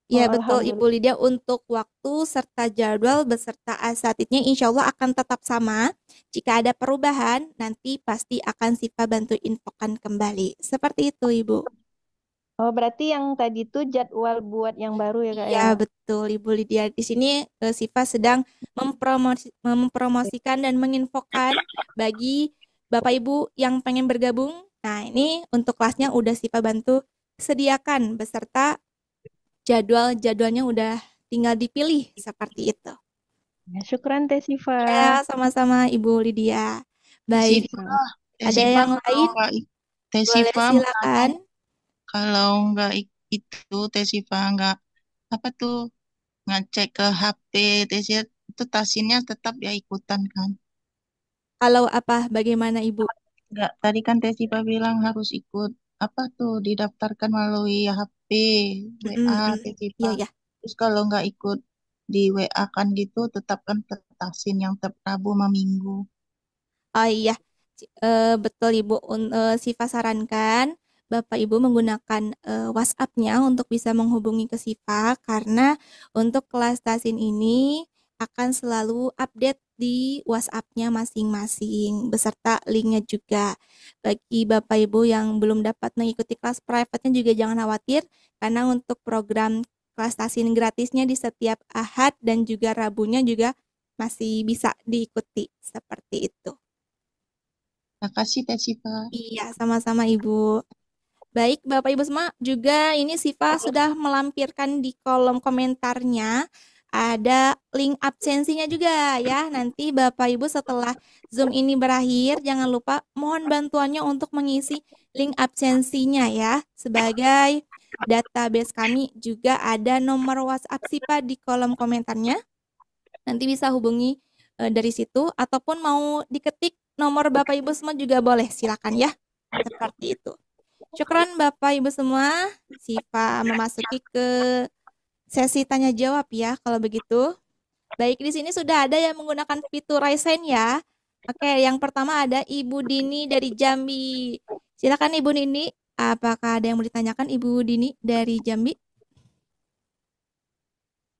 Iya, Oh, betul Ibu Lydia, untuk waktu serta jadwal beserta asatidnya insya Allah akan tetap sama. Jika ada perubahan, nanti pasti akan Siva bantu infokan kembali. Seperti itu Ibu. Oh, berarti yang tadi itu jadwal buat yang baru ya Kak Iya, ya? betul Ibu Lydia. Di sini Siva sedang mempromosikan dan menginfokan bagi Bapak Ibu yang pengen bergabung. Nah, ini untuk kelasnya udah Siva bantu sediakan beserta jadwalnya udah tinggal dipilih, seperti itu. Ya, syukran Teh Siva. Ya, sama-sama Ibu Lydia. Baik, ada yang lain? Boleh silakan. Kalau nggak itu Teh Siva nggak ngecek ke HP Teh Siva, itu tasinnya tetap ya ikutan kan? Kalau apa? Bagaimana Ibu? Nggak, tadi kan Teh Siva bilang harus ikut didaftarkan melalui HP WA Teh Siva. Iya. Terus kalau nggak ikut di WA kan gitu, tetap kan ke tasin yang tiap Rabu sama Minggu. Oh iya, betul Ibu. Siva sarankan Bapak Ibu menggunakan WhatsApp-nya untuk bisa menghubungi ke Siva, karena untuk kelas tasin ini akan selalu update di WhatsApp-nya masing-masing beserta linknya juga. Bagi Bapak Ibu yang belum dapat mengikuti kelas private-nya juga jangan khawatir, karena untuk program kelas tasin gratisnya di setiap Ahad dan juga Rabunya juga masih bisa diikuti, seperti itu. Makasih Teh Siva. Iya, sama-sama Ibu. Baik, Bapak Ibu semua, juga ini Siva sudah melampirkan di kolom komentarnya ada link absensinya juga ya. Nanti Bapak Ibu setelah Zoom ini berakhir, jangan lupa mohon bantuannya untuk mengisi link absensinya ya. Sebagai database kami juga ada nomor WhatsApp Siva di kolom komentarnya. Nanti bisa hubungi dari situ, ataupun mau diketik nomor Bapak Ibu semua juga boleh, silakan ya. Seperti itu. Syukran Bapak Ibu semua. Siva memasuki ke sesi tanya jawab ya kalau begitu. Baik, di sini sudah ada yang menggunakan fitur raise hand ya. Oke, yang pertama ada Ibu Dini dari Jambi. Silakan Ibu Dini. Apakah ada yang mau ditanyakan Ibu Dini dari Jambi?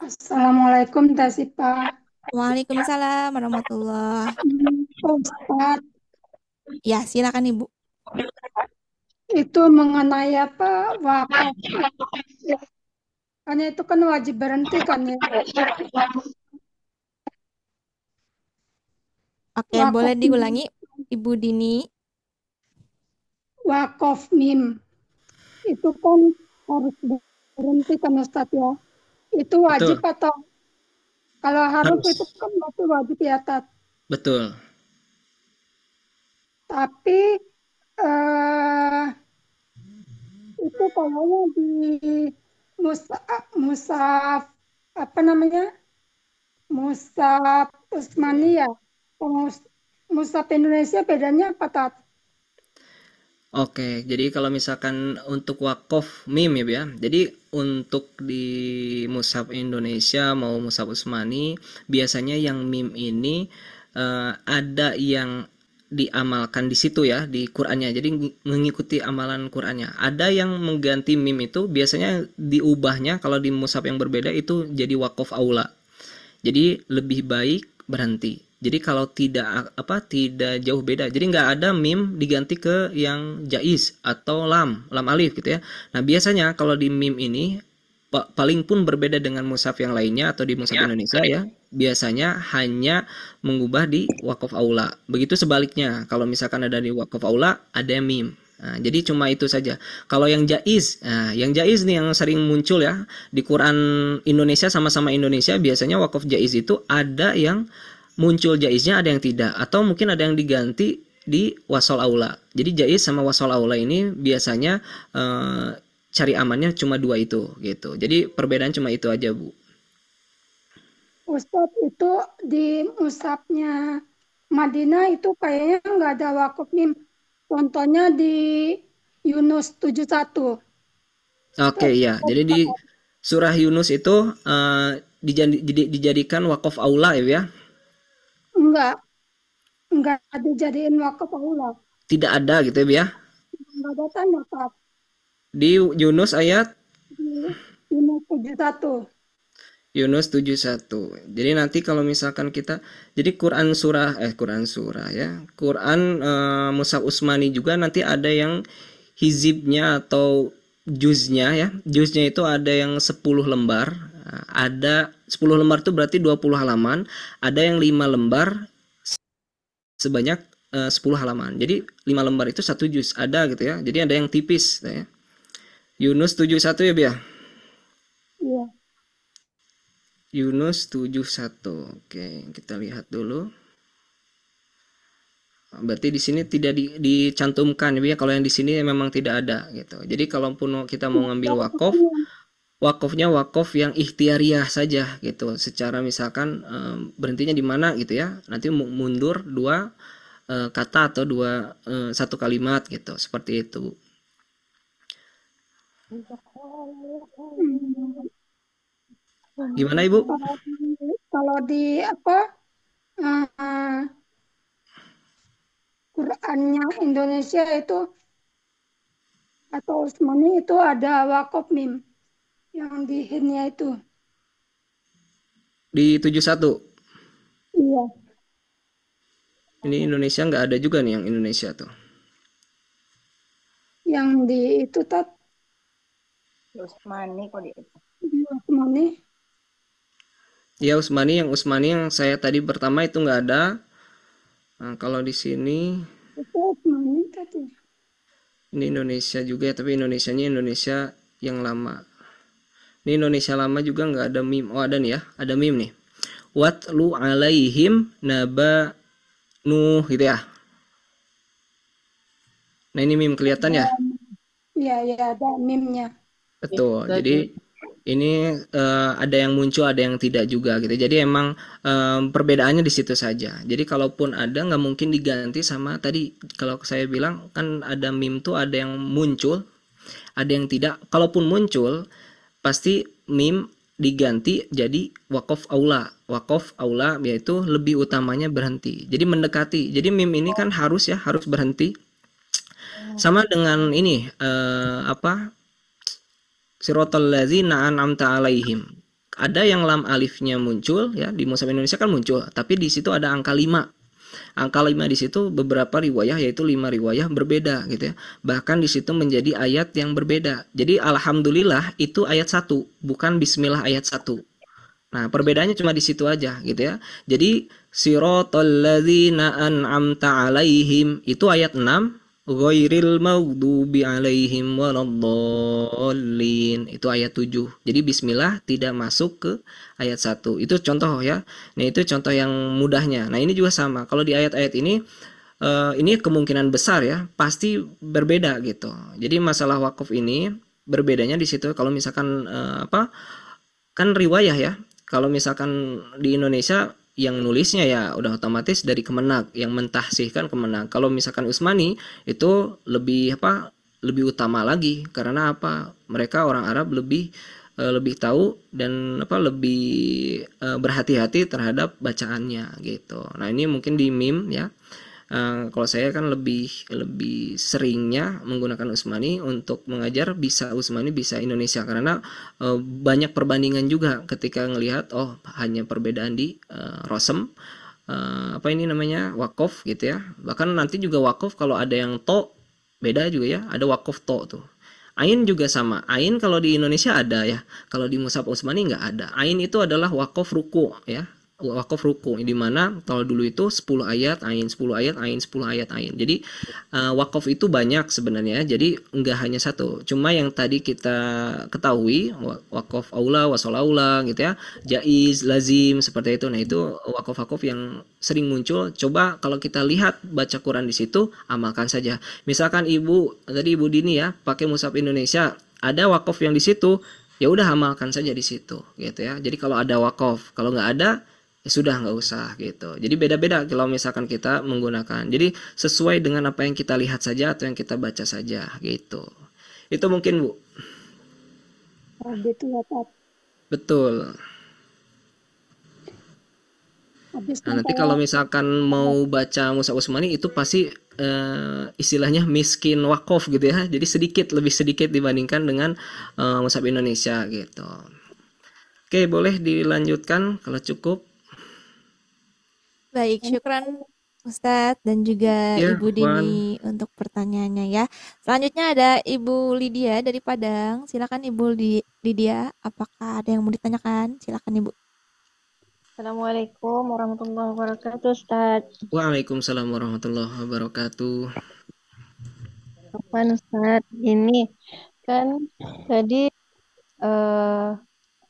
Assalamualaikum Teh Siva. Waalaikumsalam warahmatullahi. Ustaz, Ya, silakan Ibu. itu mengenai apa wakaf Hanya itu kan wajib berhenti kan ya. Oke, boleh diulangi, Ibu Dini. Wakof mim itu kan harus berhenti kan Ustadz ya. Itu wajib atau kalau harus itu kan berarti wajib ya Tat. Betul. Tapi itu kayaknya di Musaf apa namanya? Musaf Usmani ya. Musaf Indonesia bedanya apa Tat? Oke, jadi kalau misalkan untuk wakaf mim ya, jadi untuk di Mushaf Indonesia mau Mushaf Utsmani, biasanya yang mim ini ada yang diamalkan di situ ya, di Qur'annya. Jadi mengikuti amalan Qur'annya. Ada yang mengganti mim itu biasanya diubahnya kalau di mushaf yang berbeda itu jadi wakaf aula. Jadi lebih baik berhenti. Jadi kalau tidak jauh beda. Jadi nggak ada mim diganti ke yang jaiz atau lam alif gitu ya. Nah, biasanya kalau di mim ini paling pun berbeda dengan mushaf yang lainnya atau di mushaf Indonesia ya, biasanya hanya mengubah di wakaf aula. Begitu sebaliknya, kalau misalkan ada di wakaf aula ada mim. Nah, jadi cuma itu saja. Kalau yang jaiz, yang jaiz nih yang sering muncul ya di Quran Indonesia sama-sama Indonesia, biasanya wakaf jaiz itu ada yang muncul jaiznya, ada yang tidak, atau mungkin ada yang diganti di wasol aula. Jadi jaiz sama wasol aula ini biasanya cari amannya cuma dua itu gitu. Jadi perbedaan cuma itu aja, Bu. Ustadz, itu di mushafnya Madinah itu kayaknya nggak ada wakaf mim. Contohnya di Yunus 71. Oke, ya. Jadi di surah Yunus itu dijadikan wakaf aula ya? Enggak dijadiin wakaf aula. Tidak ada gitu ya? Enggak ada tanda, Pak. Di Yunus ayat? Di Yunus 71. Yunus 71. Jadi nanti kalau misalkan kita, jadi Quran surah ya. Quran Mushaf Utsmani juga nanti ada yang hizibnya atau juznya ya. Juznya itu ada yang 10 lembar. Ada 10 lembar itu berarti 20 halaman. Ada yang 5 lembar sebanyak 10 halaman. Jadi 5 lembar itu 1 juz. Ada gitu ya. Jadi ada yang tipis ya. Yunus 71 ya, Bia? Iya. Yunus 71. Oke, kita lihat dulu. Berarti di sini tidak dicantumkan ya, kalau yang di sini memang tidak ada gitu. Jadi kalaupun kita mau ngambil wakaf, wakafnya wakaf yang ikhtiariah saja gitu. Secara misalkan berhentinya di mana gitu ya. Nanti mundur 2 kata atau 1 kalimat gitu. Seperti itu. Gimana Ibu? Kalau di Qurannya Indonesia itu atau Utsmani itu ada wakaf mim yang di hinnya itu. Di 71? Iya. Ini Indonesia nggak ada juga nih yang Indonesia tuh. Yang di itu Tat. Utsmani kok di itu. Di Utsmani. Ya yang Utsmani yang saya tadi pertama itu nggak ada. Nah, kalau di sini Itu Utsmani tadi. ini Indonesia juga, tapi Indonesianya Indonesia yang lama. Ini Indonesia lama juga nggak ada mim. Oh ada nih ya, ada mim nih. Watlu alaihim naba Nuh gitu ya. Nah ini mim kelihatan ya? Iya ada mimnya. Betul. Jadi ini ada yang muncul, ada yang tidak juga gitu. Jadi emang perbedaannya di situ saja. Jadi kalaupun ada nggak mungkin diganti sama tadi kalau saya bilang kan ada mim tuh ada yang muncul, ada yang tidak. Kalaupun muncul pasti mim diganti jadi wakaf aula. Wakaf aula yaitu lebih utamanya berhenti. Jadi mendekati. Jadi mim ini kan harus berhenti. Sama dengan ini Siratal ladzina an'amta alaihim. Ada yang lam alifnya muncul ya, di mushaf Indonesia kan muncul, tapi di situ ada angka 5. Angka 5 di situ beberapa riwayah, yaitu 5 riwayah berbeda gitu ya. Bahkan di situ menjadi ayat yang berbeda. Jadi alhamdulillah itu ayat 1, bukan bismillah ayat 1. Nah, perbedaannya cuma di situ aja gitu ya. Jadi siratal ladzina an'amta 'alaihim itu ayat 6, ghairil maghdubi 'alaihim waladdallin itu ayat 7. Jadi bismillah tidak masuk ke ayat 1. Itu contoh ya. Nah, itu contoh yang mudahnya. Nah, ini juga sama. Kalau di ayat-ayat ini kemungkinan besar ya pasti berbeda gitu. Jadi masalah wakaf ini berbedanya di situ kalau misalkan kan riwayah ya. Kalau misalkan di Indonesia yang nulisnya ya udah otomatis dari Kemenak, yang mentahsihkan Kemenak. Kalau misalkan Utsmani itu lebih utama lagi karena mereka orang Arab lebih tahu dan lebih berhati-hati terhadap bacaannya gitu. Nah, ini mungkin di mim ya. Kalau saya kan lebih seringnya menggunakan Utsmani untuk mengajar, bisa Utsmani bisa Indonesia karena banyak perbandingan juga ketika ngelihat hanya perbedaan di rosem wakaf gitu ya. Bahkan nanti juga wakaf kalau ada yang to beda juga ya, ada wakaf to tuh. Ain juga sama. Ain kalau di Indonesia ada ya, kalau di Mushaf Utsmani nggak ada. Ain itu adalah wakaf ruku ya. Wakaf ruku di mana kalau dulu itu 10 ayat ain, 10 ayat ain, 10 ayat ain. Jadi wakaf itu banyak sebenarnya. Jadi enggak hanya satu. Cuma yang tadi kita ketahui wakaf aula, wasolaula gitu ya. Jaiz, lazim seperti itu. Nah, itu wakaf-wakaf yang sering muncul. Coba kalau kita lihat baca Quran di situ, amalkan saja. Misalkan Ibu Dini ya pakai Mushaf Indonesia, ada wakaf yang di situ, ya udah amalkan saja di situ gitu ya. Jadi kalau ada wakaf, kalau nggak ada ya sudah nggak usah gitu. Jadi beda-beda kalau misalkan kita menggunakan. Jadi sesuai dengan apa yang kita lihat saja atau yang kita baca saja gitu. Itu mungkin Bu. Gitu ya Pak. Betul. Nah, nanti kalau misalkan mau baca Mushaf Utsmani itu pasti istilahnya miskin wakaf gitu ya. Jadi lebih sedikit dibandingkan dengan Mushaf Indonesia gitu. Oke, boleh dilanjutkan kalau cukup. Baik, syukran Ustadz dan juga Ya, Ibu Dini untuk pertanyaannya ya. Selanjutnya ada Ibu Lydia dari Padang. Silakan Ibu Lydia, apakah ada yang mau ditanyakan? Silakan Ibu. Assalamualaikum warahmatullahi wabarakatuh, Ustadz. Waalaikumsalam warahmatullahi wabarakatuh. Apaan Ustadz? Ini kan tadi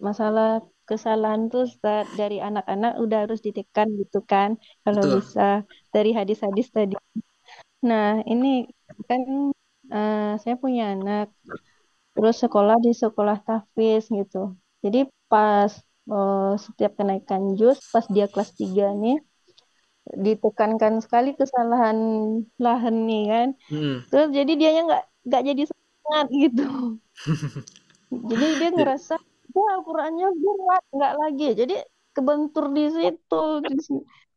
masalah kesalahan tuh Ustadz, dari anak-anak udah harus ditekan gitu kan, kalau Betul. bisa dari hadis-hadis tadi. Nah, ini kan saya punya anak, terus sekolah di sekolah tahfiz gitu. Jadi pas setiap kenaikan juz, pas dia kelas 3 nih, ditekankan sekali kesalahan lahan nih kan. Terus jadi dianya nggak jadi semangat gitu. Jadi dia ngerasa Al-Qur'annya berat, nggak lagi. Jadi kebentur di situ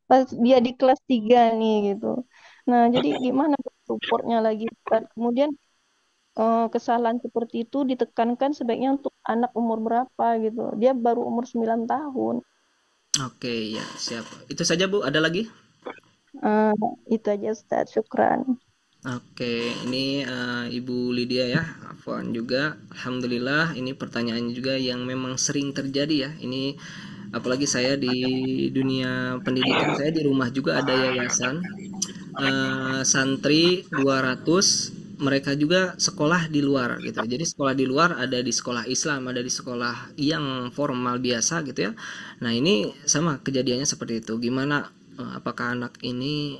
pas dia di kelas 3 nih gitu. Nah, jadi gimana supportnya lagi Ustaz? Kemudian kesalahan seperti itu ditekankan sebaiknya untuk anak umur berapa gitu. Dia baru umur 9 tahun. Oke, ya, siap. Itu saja Bu, ada lagi? Itu aja Ustaz, syukran. Oke, ini Ibu Lydia ya, afwan juga. Alhamdulillah, ini pertanyaannya juga yang memang sering terjadi ya. Ini apalagi saya di dunia pendidikan, saya di rumah juga ada yayasan santri 200, mereka juga sekolah di luar gitu. Jadi sekolah di luar ada di sekolah Islam, ada di sekolah yang formal biasa gitu ya. Nah, ini sama kejadiannya seperti itu. Gimana apakah anak ini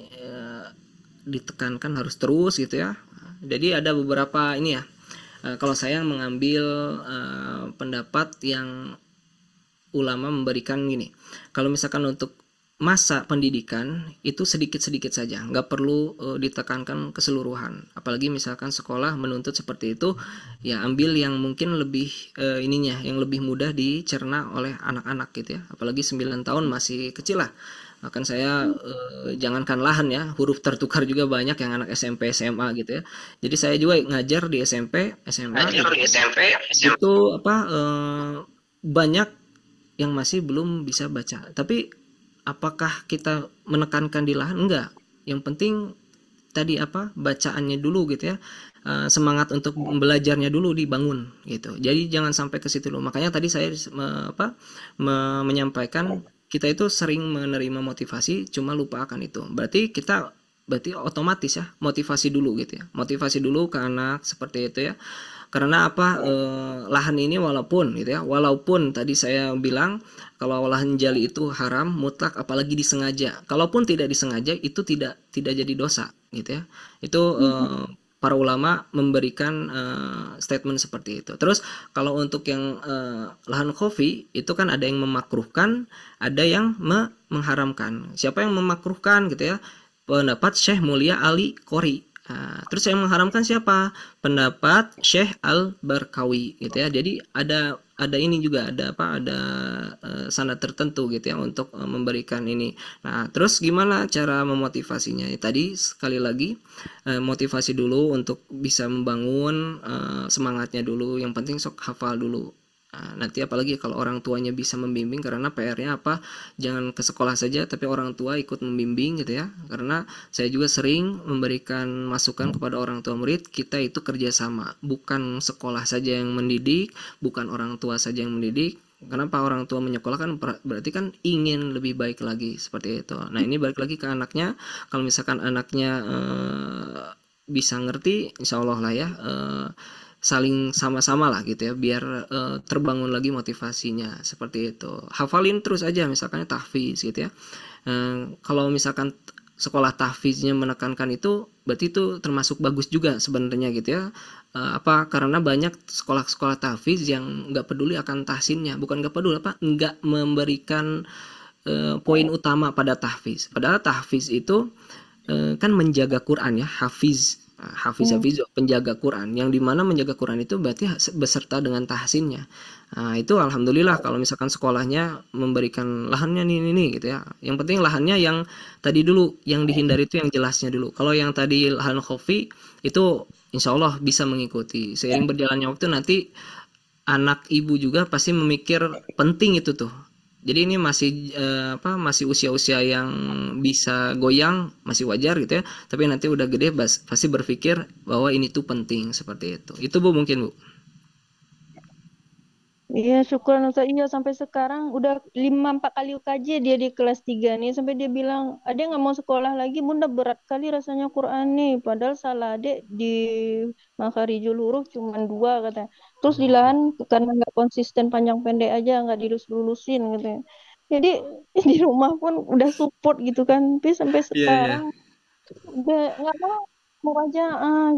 ditekankan harus terus gitu ya. Jadi ada beberapa ini ya. Kalau saya mengambil pendapat yang ulama memberikan gini. Kalau misalkan untuk masa pendidikan itu sedikit-sedikit saja, nggak perlu ditekankan keseluruhan. Apalagi misalkan sekolah menuntut seperti itu, ya ambil yang mungkin lebih yang lebih mudah dicerna oleh anak-anak gitu ya. Apalagi 9 tahun masih kecil lah. Bahkan saya jangankan lahan ya, huruf tertukar juga banyak yang anak SMP, SMA gitu ya. Jadi saya juga ngajar di SMP, SMA. Itu banyak yang masih belum bisa baca. Tapi apakah kita menekankan di lahan? Enggak. Yang penting tadi bacaannya dulu gitu ya. Semangat untuk belajarnya dulu dibangun gitu. Jadi jangan sampai ke situ dulu. Makanya tadi saya menyampaikan kita itu sering menerima motivasi cuma lupa akan itu. Berarti otomatis ya motivasi dulu gitu ya. Motivasi dulu ke anak seperti itu ya. Karena lahan ini walaupun tadi saya bilang kalau lahan jali itu haram mutlak apalagi disengaja. Kalaupun tidak disengaja itu tidak jadi dosa gitu ya. Itu para ulama memberikan statement seperti itu. Terus kalau untuk yang lahan khofi itu kan ada yang memakruhkan, ada yang mengharamkan. Siapa yang memakruhkan gitu ya? Pendapat Syekh Mulia Ali Qori. Terus yang mengharamkan siapa? Pendapat Syekh Al-Barkawi gitu ya. Jadi ada ini juga ada sanad tertentu gitu ya untuk memberikan ini. Nah, terus gimana cara memotivasinya? Tadi sekali lagi motivasi dulu untuk bisa membangun semangatnya dulu. Yang penting sok hafal dulu. Nanti apalagi kalau orang tuanya bisa membimbing, karena PR-nya jangan ke sekolah saja tapi orang tua ikut membimbing gitu ya. Karena saya juga sering memberikan masukan kepada orang tua murid, kita itu kerjasama, bukan sekolah saja yang mendidik, bukan orang tua saja yang mendidik. Kenapa orang tua menyekolahkan? Berarti kan ingin lebih baik lagi seperti itu. Nah, ini balik lagi ke anaknya. Kalau misalkan anaknya bisa ngerti, insya Allah lah ya, saling sama-sama lah gitu ya, biar terbangun lagi motivasinya seperti itu. Hafalin terus aja misalkan tahfiz gitu ya. Kalau misalkan sekolah tahfiznya menekankan itu, berarti itu termasuk bagus juga sebenarnya gitu ya. Karena banyak sekolah-sekolah tahfiz yang nggak peduli akan tahsinnya, bukan nggak peduli nggak memberikan poin utama pada tahfiz. Padahal tahfiz itu kan menjaga Quran ya, hafiz penjaga Quran, yang dimana menjaga Quran itu berarti beserta dengan tahsinnya. Nah, itu alhamdulillah kalau misalkan sekolahnya memberikan lahannya ini gitu ya. Yang penting lahannya yang tadi dulu, yang dihindari itu yang jelasnya dulu. Kalau yang tadi lahan khofi itu insya Allah bisa mengikuti. Seiring berjalannya waktu nanti anak ibu juga pasti memikir penting itu tuh. Jadi ini masih usia-usia yang bisa goyang, masih wajar gitu ya. Tapi nanti udah gede pasti berpikir bahwa ini tuh penting seperti itu. Itu Bu mungkin Bu. Iya, syukuran Ustaz. Iya, sampai sekarang udah 5-4 kali UKJ dia di kelas 3 nih. Sampai dia bilang, adek nggak mau sekolah lagi, bunda berat kali rasanya Quran nih. Padahal salah adek di Makharijul Huruf cuma 2 katanya. Terus di lahan karena nggak konsisten panjang pendek aja, nggak dilulus-lulusin katanya. Jadi di rumah pun udah support gitu kan. Tapi sampai sekarang udah nggak mau aja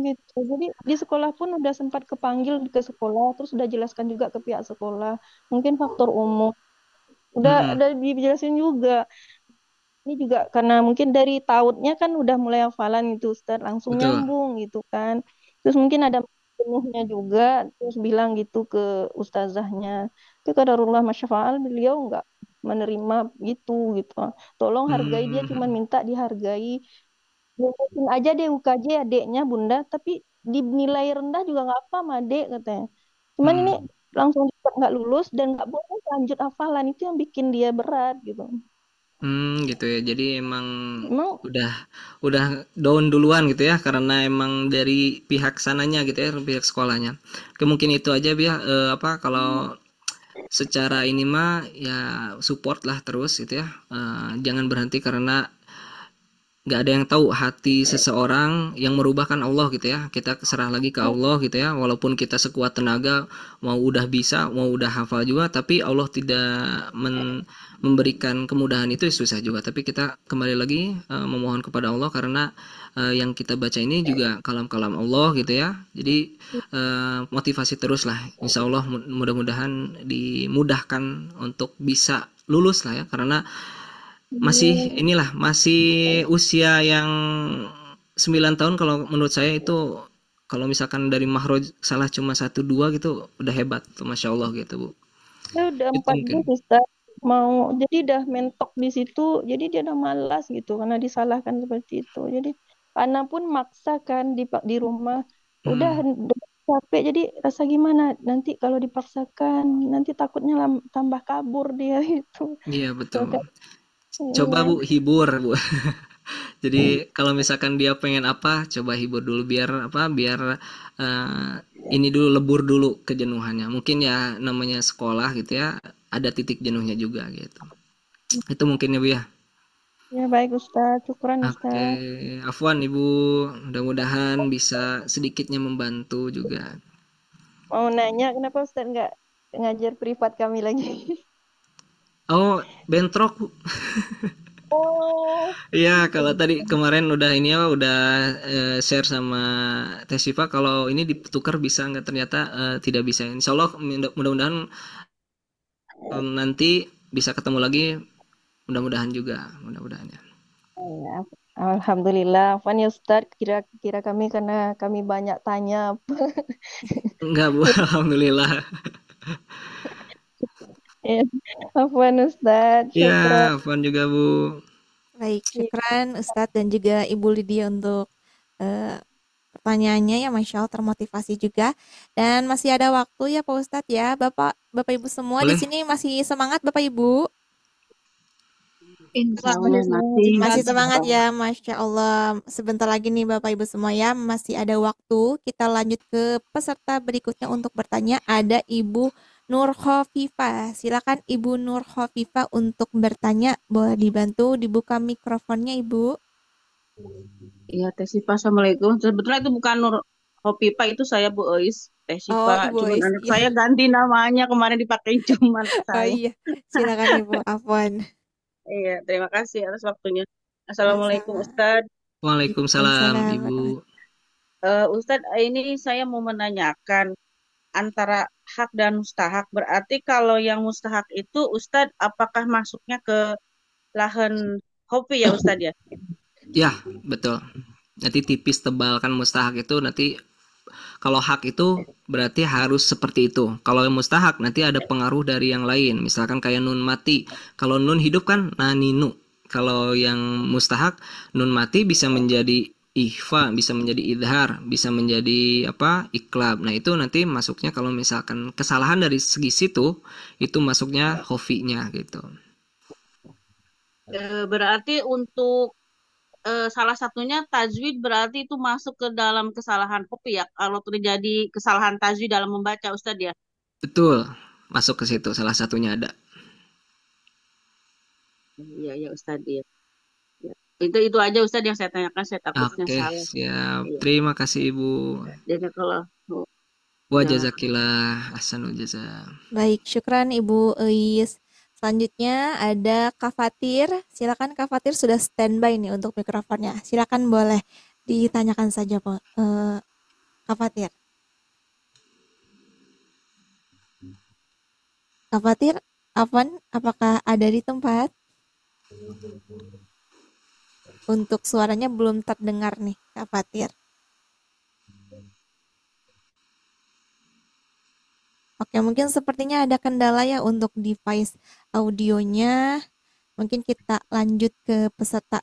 gitu. Jadi di sekolah pun udah sempat kepanggil ke sekolah, terus udah jelaskan juga ke pihak sekolah. Mungkin faktor umur. Udah dijelasin juga. Ini juga karena mungkin dari tautnya kan udah mulai hafalan gitu, Ustaz, langsung nyambung gitu kan. Terus mungkin ada penuhnya juga, terus bilang gitu ke ustazahnya. Tapi qadarullah masyafa'al, beliau nggak menerima gitu. Tolong hargai dia, cuma minta dihargai. Lulusin aja deh UKJ adeknya bunda, tapi dinilai rendah juga nggak apa sama adek katanya. Cuman ini langsung nggak lulus dan nggak boleh lanjut hafalan, itu yang bikin dia berat gitu. Gitu ya. Jadi emang udah down duluan gitu ya, karena emang dari pihak sananya gitu ya, pihak sekolahnya. Mungkin itu aja ya, kalau secara ini mah ya support lah terus gitu ya. Jangan berhenti, karena nggak ada yang tahu hati seseorang, yang merubahkan Allah gitu ya. Kita serah lagi ke Allah gitu ya. Walaupun kita sekuat tenaga mau udah bisa, mau udah hafal juga, tapi Allah tidak memberikan kemudahan, itu susah juga. Tapi kita kembali lagi memohon kepada Allah, karena yang kita baca ini juga kalam-kalam Allah gitu ya. Jadi motivasi terus lah. Insya Allah mudah-mudahan dimudahkan untuk bisa lulus lah ya, karena masih usia yang 9 tahun. Kalau menurut saya itu, kalau misalkan dari makhraj salah cuma 1-2 gitu udah hebat tuh, Masya Allah gitu Bu. Ya udah 4 Ustaz mau, jadi udah mentok di situ, jadi dia udah malas gitu karena disalahkan seperti itu. Jadi anak pun maksa kan di rumah, udah capek, jadi rasa gimana nanti kalau dipaksakan, nanti takutnya tambah kabur dia itu. Iya betul. Coba Iya. Bu hibur Bu. Jadi kalau misalkan dia pengen apa, coba hibur dulu biar apa? Biar eh, ini dulu lebur dulu kejenuhannya. Mungkin ya namanya sekolah gitu ya, ada titik jenuhnya juga gitu. Itu mungkin ya Bu ya. Ya baik Ustadz, syukran Oke, Ustadz. Afwan Ibu, mudah-mudahan bisa sedikitnya membantu juga. Mau nanya kenapa Ustadz nggak ngajar privat kami lagi? Oh, bentrok Bu. Oh, Iya, kalau tadi kemarin udah ini ya, udah share sama Teh Siva kalau ini ditukar bisa nggak, ternyata tidak bisa. Insya Allah mudah-mudahan nanti bisa ketemu lagi, mudah-mudahan juga, mudah-mudahan ya. ya. Alhamdulillah, Afwan ya Ustadz, kira-kira kami karena kami banyak tanya. Enggak Bu, alhamdulillah. Ya, Afwan Ustadz, Iya, syukran. Afwan juga Bu. Baik, syukran Ustadz dan juga Ibu Lydia untuk eh, pertanyaannya ya, Masya Allah termotivasi juga. Dan masih ada waktu ya Pak Ustadz ya. Bapak Ibu semua di Boleh? sini masih semangat Bapak Ibu? Insya Allah Masih semangat ya, Masya Allah. Sebentar lagi nih Bapak Ibu semua ya, masih ada waktu. Kita lanjut ke peserta berikutnya untuk bertanya. Ada Ibu Nur Khofifa. Silakan Ibu Nur Khofifa untuk bertanya. Boleh dibantu dibuka mikrofonnya Ibu. Iya, Teh Siva, Assalamualaikum. Sebetulnya itu bukan Nur Hopipa, itu saya Bu Ois. Teh Oh, Siva, Ibu cuman Ois. anak Ya. saya ganti namanya, kemarin dipakai cuman Oh saya. iya, silakan Ibu Afwan. Iya, terima kasih atas waktunya. Assalamualaikum Sama-sama. Ustadz. Waalaikumsalam Waalaikumsalam. Ibu. Ustadz, ini saya mau menanyakan antara hak dan mustahak. Berarti kalau yang mustahak itu Ustadz, apakah masuknya ke lahan hobi ya Ustadz ya? Ya, betul. Nanti tipis tebal kan mustahak itu nanti, kalau hak itu berarti harus seperti itu. Kalau yang mustahak nanti ada pengaruh dari yang lain. Misalkan kayak nun mati. Kalau nun hidup kan naninu. Kalau yang mustahak nun mati bisa menjadi ikhfa, bisa menjadi idhar, bisa menjadi apa? Iklab. Nah, itu nanti masuknya kalau misalkan kesalahan dari segi situ, itu masuknya khofinya gitu. Berarti untuk salah satunya tajwid, berarti itu masuk ke dalam kesalahan kopi ya. Kalau terjadi kesalahan tajwid dalam membaca Ustadz ya. Betul. Masuk ke situ salah satunya ada. Iya ya Ustadz ya. Ya. Itu aja Ustadz yang saya tanyakan, saya takutnya Oke, salah. siap. Iya. Terima kasih Ibu. Jadi kalau Wa jazakillah ahsanul jaza. Baik, syukran Ibu Eis. Selanjutnya ada Kak Fatir. Silakan Kak Fatir, sudah standby nih untuk mikrofonnya. Silakan boleh ditanyakan saja Kak Fatir. Kak Fatir, Afwan, apakah ada di tempat? Untuk suaranya belum terdengar nih Kak Fatir. Oke, mungkin sepertinya ada kendala ya untuk device audionya. Mungkin kita lanjut ke peserta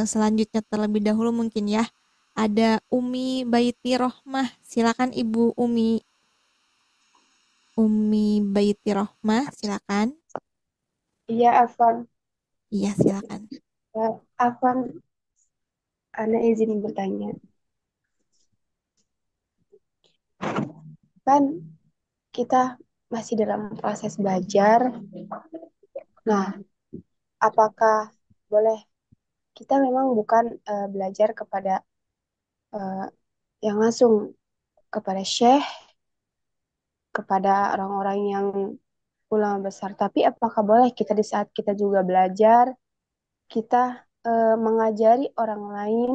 selanjutnya terlebih dahulu mungkin ya. Ada Umi Baiti Rohmah. Silakan Ibu Umi Baiti Rohmah, silakan. Iya, Afwan. Iya, silakan. Afwan, Ana izin bertanya. Kan kita masih dalam proses belajar. Nah, apakah boleh kita memang bukan belajar kepada yang langsung kepada syekh, kepada orang-orang yang ulama besar, tapi apakah boleh kita di saat kita juga belajar, kita mengajari orang lain,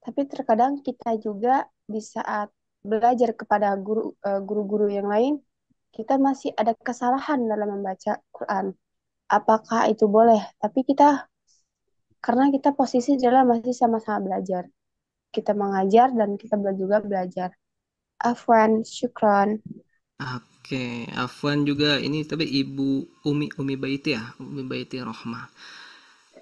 tapi terkadang kita juga di saat belajar kepada guru-guru yang lain, kita masih ada kesalahan dalam membaca Quran. Apakah itu boleh? Tapi karena kita posisi adalah masih sama-sama belajar. Kita mengajar dan kita juga belajar. Afwan, syukran. Oke, Afwan juga ini tapi Ibu Umi Baiti ya, Umi Baiti Rohmah.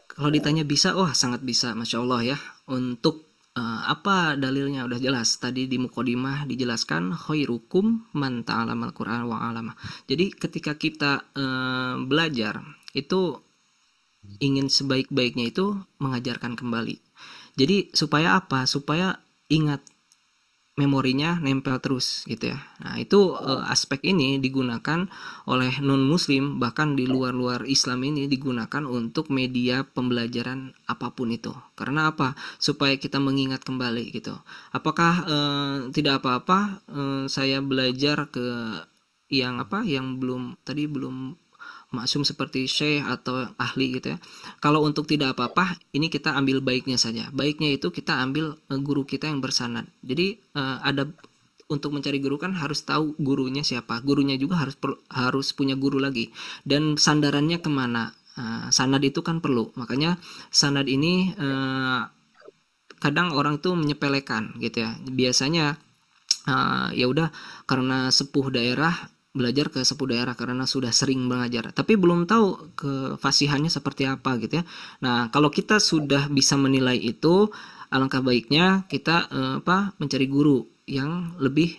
Kalau ditanya bisa, wah sangat bisa, Masya Allah ya. Untuk Apa dalilnya? Udah jelas tadi di muqaddimah dijelaskan khairukum man ta'allamal Qur'an wa 'allamah. Jadi ketika kita belajar itu ingin sebaik-baiknya itu mengajarkan kembali. Jadi supaya apa? Supaya ingat, memorinya nempel terus gitu ya. Nah, itu aspek ini digunakan oleh non-muslim, bahkan di luar-luar Islam ini digunakan untuk media pembelajaran apapun itu. Karena apa? Supaya kita mengingat kembali gitu. Apakah tidak apa-apa saya belajar ke yang belum maksum seperti syekh atau ahli gitu ya. Kalau untuk tidak apa-apa, ini kita ambil baiknya saja. Baiknya itu kita ambil guru kita yang bersanad. Jadi ada untuk mencari guru kan harus tahu gurunya siapa. Gurunya juga harus punya guru lagi. Dan sandarannya kemana? Sanad itu kan perlu. Makanya sanad ini kadang orang tuh menyepelekan gitu ya. Biasanya ya udah karena sepuh daerah, belajar ke sepuh daerah karena sudah sering mengajar, tapi belum tahu kefasihannya seperti apa gitu ya. Nah, kalau kita sudah bisa menilai itu, alangkah baiknya kita mencari guru yang lebih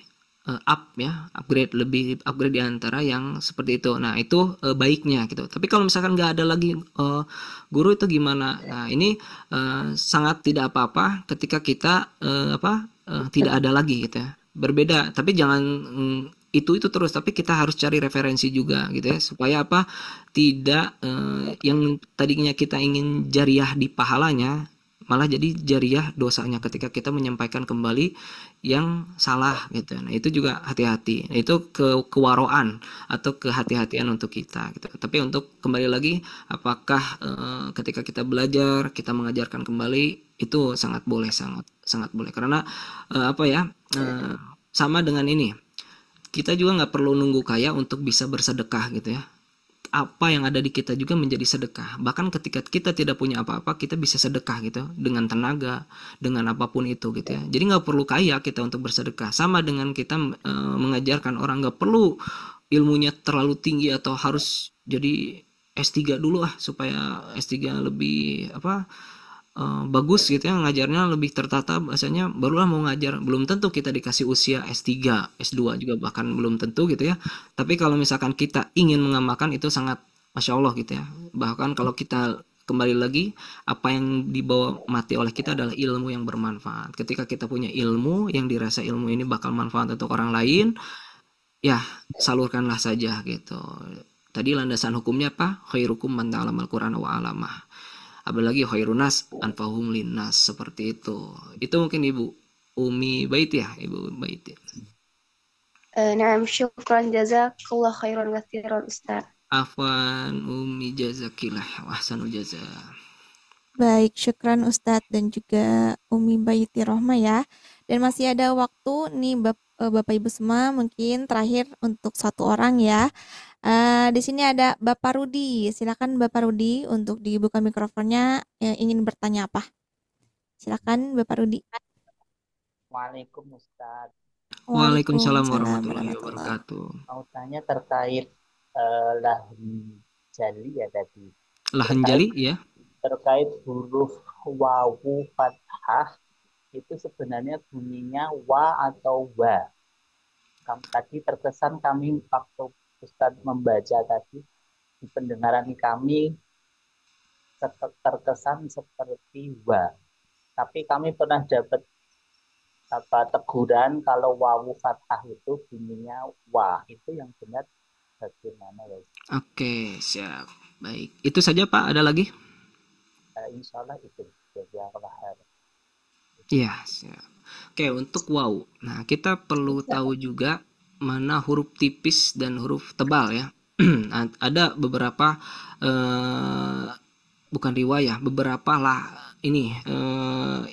lebih upgrade di antara yang seperti itu. Nah, itu baiknya gitu. Tapi kalau misalkan nggak ada lagi guru itu gimana? Nah, ini sangat tidak apa-apa ketika kita tidak ada lagi gitu ya. Berbeda, tapi jangan itu terus, tapi kita harus cari referensi juga gitu ya, supaya apa, tidak yang tadinya kita ingin jariah di pahalanya malah jadi jariah dosanya ketika kita menyampaikan kembali yang salah gitu. Nah, itu juga hati-hati. Nah, itu kewaroan atau kehati-hatian untuk kita gitu. Tapi untuk kembali lagi, apakah ketika kita belajar kita mengajarkan kembali, itu sangat boleh, sangat boleh, karena sama dengan ini, kita juga nggak perlu nunggu kaya untuk bisa bersedekah gitu ya. Apa yang ada di kita juga menjadi sedekah. Bahkan ketika kita tidak punya apa-apa, kita bisa sedekah gitu, dengan tenaga, dengan apapun itu gitu ya. Jadi nggak perlu kaya kita untuk bersedekah. Sama dengan kita mengajarkan orang, nggak perlu ilmunya terlalu tinggi atau harus jadi S3 dulu supaya S3 lebih bagus gitu ya, ngajarnya lebih tertata bahasanya, barulah mau ngajar. Belum tentu kita dikasih usia S3, S2 juga bahkan belum tentu gitu ya. Tapi kalau misalkan kita ingin mengamalkan, itu sangat Masya Allah gitu ya. Bahkan kalau kita kembali lagi, apa yang dibawa mati oleh kita adalah ilmu yang bermanfaat. Ketika kita punya ilmu yang dirasa ilmu ini bakal manfaat untuk orang lain, ya salurkanlah saja gitu. Tadi landasan hukumnya apa? Khairukum man ta'allamal Qur'ana wa 'allamah. Apalagi khairunas anfahum linnas, seperti itu. Itu mungkin Ibu Umi Bait ya, Ibu Bait. Naam, syukran jazakallah khairan katsiran Ustaz. Afwan Umi, jazakillah wa ahsanul jaza. Baik, syukran Ustadz dan juga Umi Baiti Rohma ya. Dan masih ada waktu nih Bapak Ibu semua, mungkin terakhir untuk satu orang ya. Di sini ada Bapak Rudi. Silakan Bapak Rudi untuk dibuka mikrofonnya, ingin bertanya apa? Silakan Bapak Rudi. Waalaikumsalam Ustaz. Waalaikumsalam warahmatullahi wabarakatuh. Mau tanya terkait lahan jali ya tadi. Lahan jali ya. Terkait huruf wawu fathah, itu sebenarnya bunyinya wa atau wa. Tadi terkesan kami waktu Ustadz membaca tadi, di pendengaran kami terkesan seperti wa. Tapi kami pernah dapat teguran kalau wawu fathah itu bunyinya wa. Itu yang benar bagaimana ya? Oke, siap. Baik. Itu saja Pak, ada lagi? Insya Allah itu. Iya, siap. Oke, untuk waw. Nah, kita perlu tahu juga mana huruf tipis dan huruf tebal ya. Ada beberapa bukan riwayah, beberapa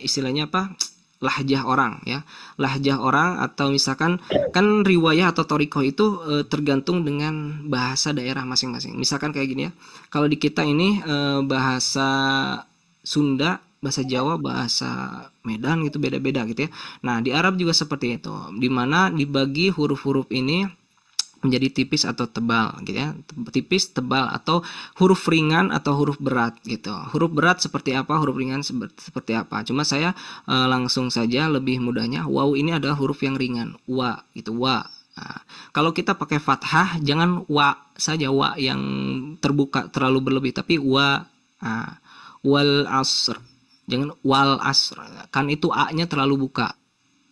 istilahnya apa? Lahjah orang ya. Lahjah orang, atau misalkan kan riwayah atau thoriqah itu tergantung dengan bahasa daerah masing-masing. Misalkan kayak gini ya. Kalau di kita ini bahasa Sunda, bahasa Jawa, bahasa Medan gitu beda-beda gitu ya. Nah, di Arab juga seperti itu. Di mana dibagi huruf-huruf ini menjadi tipis atau tebal gitu ya. Tipis, tebal, atau huruf ringan atau huruf berat gitu. Huruf berat seperti apa, huruf ringan seperti apa. Cuma saya langsung saja lebih mudahnya, waw ini adalah huruf yang ringan, wa gitu, wa. Nah, kalau kita pakai fathah jangan wa saja, wa yang terbuka terlalu berlebih, tapi wa. Nah, wal asr. Jangan wal asr. Kan itu a-nya terlalu buka.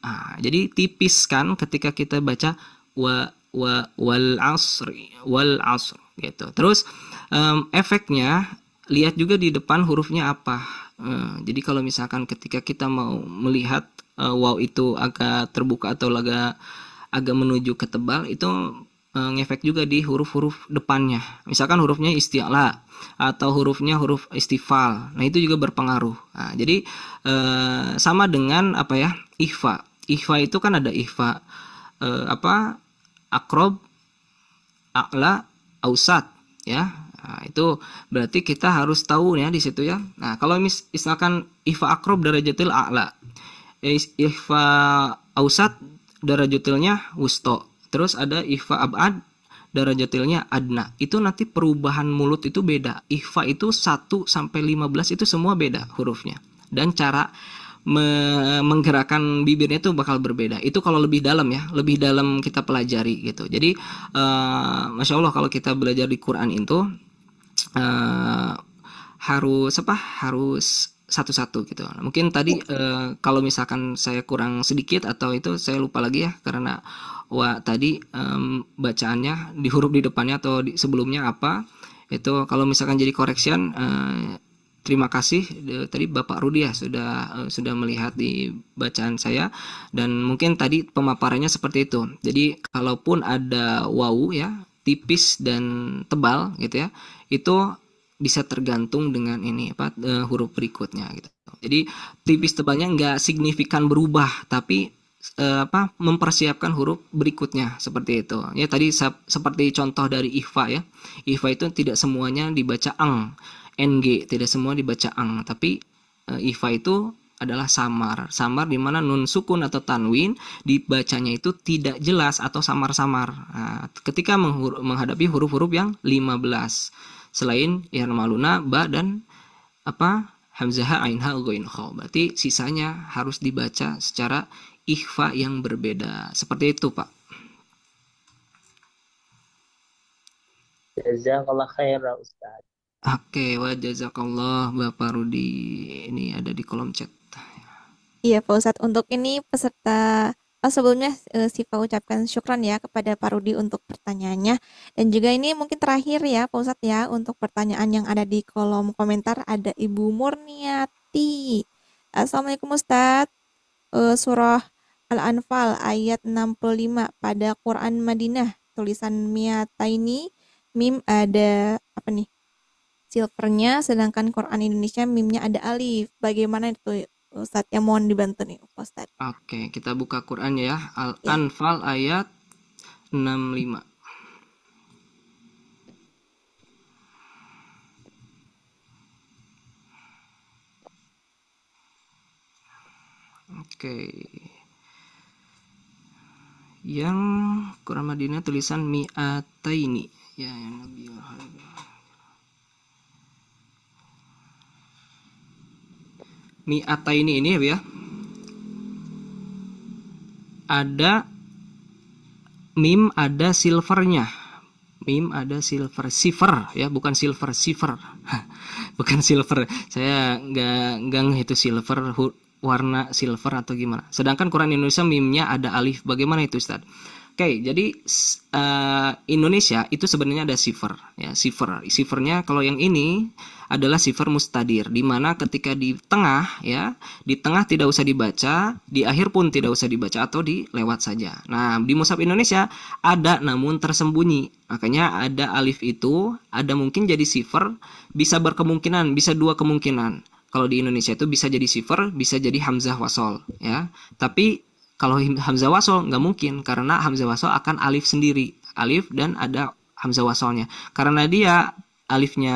Nah, jadi tipis kan ketika kita baca wal asri gitu. Terus efeknya lihat juga di depan hurufnya apa. Jadi kalau misalkan ketika kita mau melihat waw itu agak terbuka atau agak menuju ke tebal, itu ngefek juga di huruf-huruf depannya. Misalkan hurufnya isti'la atau hurufnya huruf istifal. Nah, itu juga berpengaruh. Nah, jadi sama dengan apa ya? Ikhfa. Ikhfa itu kan ada ikhfa akrob, a'la, ausat ya. Nah, itu berarti kita harus tahu ya di situ ya. Nah, kalau misalkan ikhfa akrob darajatil a'la, ikhfa ausat darajatilnya wusto, terus ada ikhfa abad darajatilnya adna. Itu nanti perubahan mulut itu beda. Ikhfa itu 1 sampai 15 itu semua beda hurufnya. Dan cara menggerakkan bibirnya itu bakal berbeda. Itu kalau lebih dalam ya, lebih dalam kita pelajari gitu. Jadi Masya Allah kalau kita belajar di Quran itu harus satu-satu gitu. Mungkin tadi kalau misalkan saya kurang sedikit atau itu saya lupa lagi ya, karena tadi bacaannya di huruf di depannya atau sebelumnya apa, itu kalau misalkan jadi correction. Terima kasih tadi Bapak Rudi ya sudah melihat di bacaan saya, dan mungkin tadi pemaparannya seperti itu. Jadi kalaupun ada wawu ya tipis dan tebal gitu ya, itu bisa tergantung dengan ini huruf berikutnya gitu. Jadi tipis tebalnya nggak signifikan berubah, tapi mempersiapkan huruf berikutnya seperti itu. Ya tadi seperti contoh dari ikhfa ya. Ikhfa itu tidak semuanya dibaca ang. NG tidak semua dibaca ang, tapi ikhfa itu adalah samar di mana nun sukun atau tanwin dibacanya itu tidak jelas atau samar-samar. Nah, ketika menghadapi huruf-huruf yang 15 selain ya maluna, ba dan hamzah, ain, ha, ghain, kha, berarti sisanya harus dibaca secara ikhfa yang berbeda. Seperti itu Pak. Jazakallah khairan Ustaz. Oke, wa jazakallah Bapak Rudi. Ini ada di kolom chat. Iya Pak Ustadz, untuk ini peserta sebelumnya Sifa ucapkan syukran ya kepada Pak Rudi untuk pertanyaannya. Dan juga ini mungkin terakhir ya Pak Ustadz ya, untuk pertanyaan yang ada di kolom komentar ada Ibu Murniati. Assalamualaikum Ustadz. Surah Al-Anfal ayat 65 pada Quran Madinah tulisan miataini, mim ada apa nih? Silvernya, sedangkan Quran Indonesia mimnya ada alif. Bagaimana itu Ustadz? Yang mohon dibantu nih Ustadz. Oke, kita buka Quran ya. Al-Anfal ayat 65. Oke. Yang Quran Madinah tulisan mi'ataini. Ya, yang Nabi mi'ataini ini ya. Ada mim, ada silvernya. Mim ada silver ya, bukan silver. Bukan silver. Saya nggak itu silver warna silver atau gimana. Sedangkan Quran Indonesia mimnya ada alif. Bagaimana itu Ustaz? Oke, jadi Indonesia itu sebenarnya ada sifar ya, sifarnya kalau yang ini adalah sifar mustadir, di mana ketika di tengah tidak usah dibaca, di akhir pun tidak usah dibaca atau dilewat saja. Nah, di mushaf Indonesia ada namun tersembunyi. Makanya ada alif itu ada mungkin jadi sifar, bisa berkemungkinan, bisa dua kemungkinan. Kalau di Indonesia itu bisa jadi sifar, bisa jadi hamzah wasol ya. Tapi kalau hamzah wasol nggak mungkin, karena hamzah wasol akan alif sendiri, alif dan ada hamzah wasolnya. Karena dia alifnya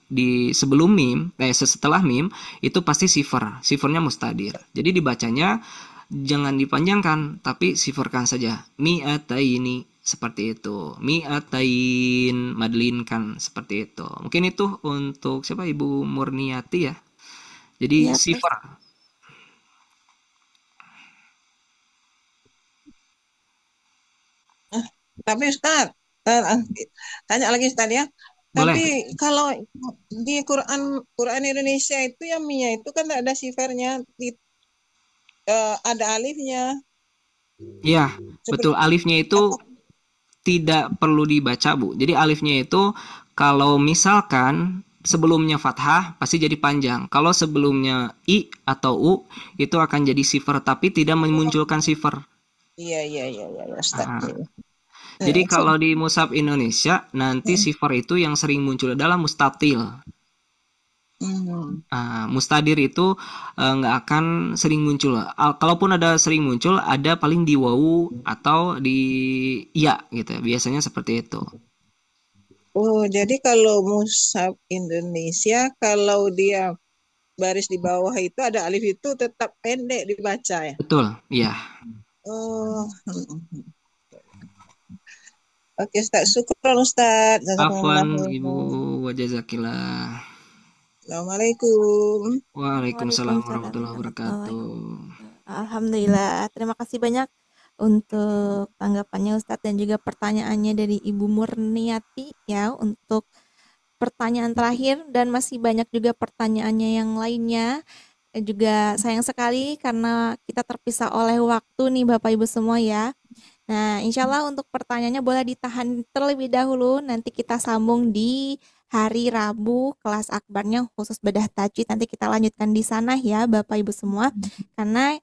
di sebelum mim, setelah mim itu pasti sifarnya mustadir. Jadi dibacanya jangan dipanjangkan, tapi sifarkan saja. Mi'ataini Seperti itu. Mi'atain madlinkan seperti itu. Mungkin itu untuk siapa Ibu Murniati ya. Jadi Ya, sifar. Tapi Ustaz, tanya lagi Ustaz ya. Boleh. Tapi kalau di Quran Indonesia itu yang Mia itu kan ada sifarnya, ada alifnya. Iya, betul. Alifnya itu tidak perlu dibaca, Bu. Jadi alifnya itu kalau misalkan sebelumnya fathah pasti jadi panjang. Kalau sebelumnya i atau u itu akan jadi sifar tapi tidak memunculkan sifar. Iya, Ustaz. Nah, jadi kalau di mushaf Indonesia nanti sifar itu yang sering muncul adalah mustatil. Mustadir itu nggak akan sering muncul. Kalaupun ada sering muncul, ada paling di wawu atau di ya gitu. Biasanya seperti itu. Oh, jadi kalau mushaf Indonesia, kalau dia baris di bawah itu ada alif itu tetap pendek dibaca ya? Betul, iya. Oh. Oke, Ustaz. Syukran, Ustaz. Afwan, Ibu, wa jazakillah. Assalamualaikum. Waalaikumsalam warahmatullahi wabarakatuh. Alhamdulillah. Terima kasih banyak untuk tanggapannya Ustadz dan juga pertanyaannya dari Ibu Murniati ya untuk pertanyaan terakhir, dan masih banyak juga pertanyaannya yang lainnya. Juga sayang sekali karena kita terpisah oleh waktu nih Bapak Ibu semua ya. Nah, insya Allah untuk pertanyaannya boleh ditahan terlebih dahulu. Nanti kita sambung di hari Rabu kelas akbarnya khusus bedah tajwid. Nanti kita lanjutkan di sana ya Bapak Ibu semua. Karena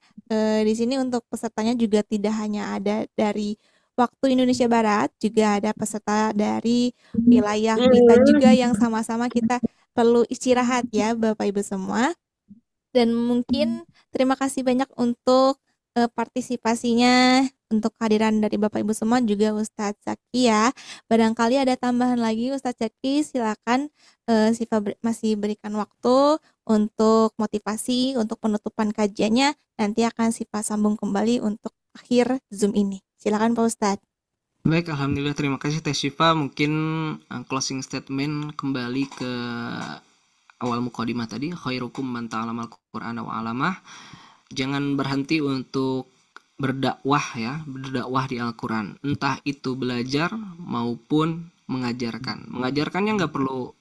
di sini untuk pesertanya juga tidak hanya ada dari waktu Indonesia Barat, juga ada peserta dari wilayah kita juga yang sama-sama kita perlu istirahat ya Bapak Ibu semua. Dan mungkin terima kasih banyak untuk partisipasinya, untuk kehadiran dari Bapak Ibu semua, juga Ustadz Zaki ya. Barangkali ada tambahan lagi Ustadz Zaki, silakan Siva masih berikan waktu untuk motivasi, untuk penutupan kajiannya. Nanti akan Siva sambung kembali untuk akhir Zoom ini. Silakan Pak Ustadz. Baik, alhamdulillah, terima kasih Teh Syifa. Mungkin closing statement kembali ke awal mukadimah tadi, khairukum man ta'allamal Qur'ana wa 'allamah. Jangan berhenti untuk berdakwah ya, berdakwah di Al-Qur'an. Entah itu belajar maupun mengajarkan. Mengajarkannya nggak perlu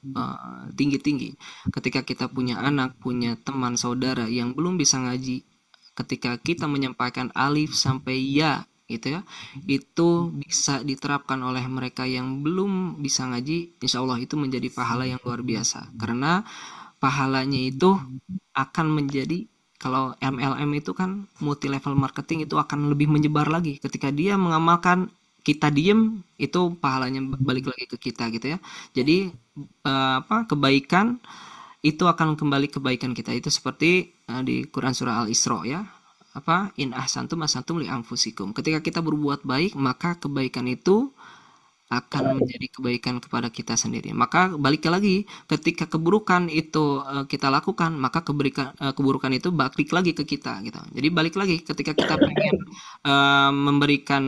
tinggi-tinggi. Ketika kita punya anak, punya teman, saudara yang belum bisa ngaji, ketika kita menyampaikan alif sampai ya gitu ya, itu bisa diterapkan oleh mereka yang belum bisa ngaji. Insya Allah itu menjadi pahala yang luar biasa, karena pahalanya itu akan menjadi, kalau MLM itu kan multi level marketing, itu akan lebih menyebar lagi. Ketika dia mengamalkan, kita diem, itu pahalanya balik lagi ke kita gitu ya. Jadi kebaikan itu akan kembali kebaikan kita. Itu seperti di Quran surah Al-Isra ya. In ahsantum ahsantum li anfusikum. Ketika kita berbuat baik, maka kebaikan itu akan menjadi kebaikan kepada kita sendiri. Maka balik lagi, ketika keburukan itu kita lakukan, maka keburukan itu balik lagi ke kita gitu. Jadi balik lagi, ketika kita pengen memberikan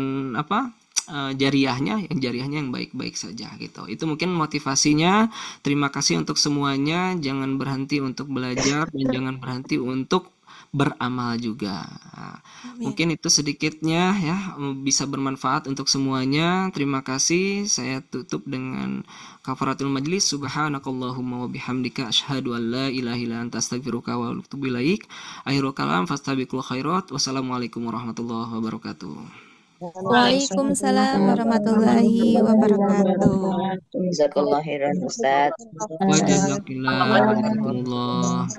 jariahnya yang baik-baik saja gitu. Itu mungkin motivasinya. Terima kasih untuk semuanya. Jangan berhenti untuk belajar dan jangan berhenti untuk beramal juga. Mungkin itu sedikitnya ya, bisa bermanfaat untuk semuanya. Terima kasih. Saya tutup dengan kafaratul majlis. Subhanakallahumma wa bihamdika asyhadu an la ilaha illa anta astaghfiruka wa atubu ilaik. Akhirul kalam fastabiqul khairat. Wassalamualaikum warahmatullahi wabarakatuh. Waalaikumsalam warahmatullahi wabarakatuh. Jazakallah khairan Ustaz. Wa jazakillah warahmatullah.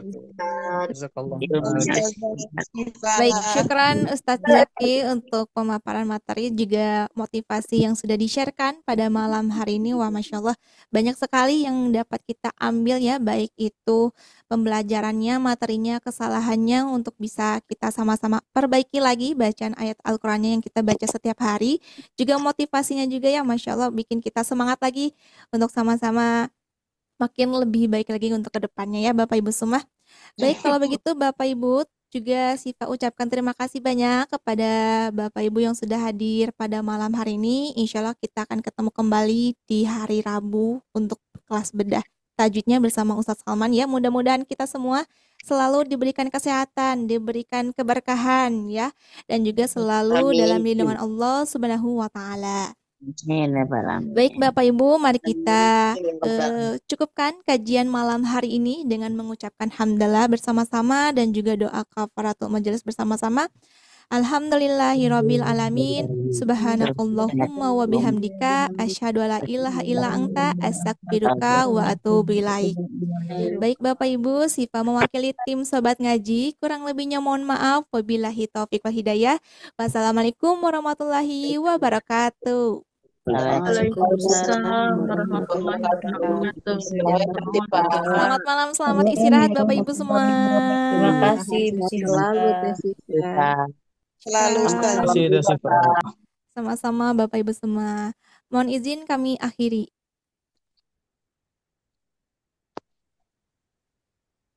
Baik, syukran Ustadz Zaki untuk pemaparan materi juga motivasi yang sudah di-sharekan pada malam hari ini. Wah, Masya Allah, banyak sekali yang dapat kita ambil ya, baik itu pembelajarannya, materinya, kesalahannya, untuk bisa kita sama-sama perbaiki lagi bacaan ayat Al-Qur'annya yang kita baca setiap hari. Juga motivasinya juga ya, Masya Allah, bikin kita semangat lagi untuk sama-sama makin lebih baik lagi untuk kedepannya ya Bapak Ibu semua. Baik, kalau begitu Bapak Ibu, juga Siva ucapkan terima kasih banyak kepada Bapak Ibu yang sudah hadir pada malam hari ini. Insya Allah kita akan ketemu kembali di hari Rabu untuk kelas bedah tajwidnya bersama Ustadz Salman ya. Mudah-mudahan kita semua selalu diberikan kesehatan, diberikan keberkahan ya, dan juga selalu dalam lindungan Allah Subhanahu wa taala. Baik Bapak Ibu, mari kita cukupkan kajian malam hari ini dengan mengucapkan hamdalah bersama-sama dan juga doa kafaratul majelis bersama-sama. Alhamdulillahirabbil alamin. Subhanakallahumma wa bihamdika asyhadu alla ilaha illa anta astaghfiruka wa atubu ilaik. Baik Bapak Ibu, Siva mewakili tim Sobat Ngaji, kurang lebihnya mohon maaf. Wabillahi taufiq wal hidayah. Wassalamualaikum warahmatullahi wabarakatuh. Waalaikumsalam warahmatullahi wabarakatuh. Selamat malam, selamat istirahat Bapak Ibu semua. Terima kasih selalu Teh Siva. Selalu Ustaz. Sama-sama Bapak Ibu semua. Mohon izin kami akhiri.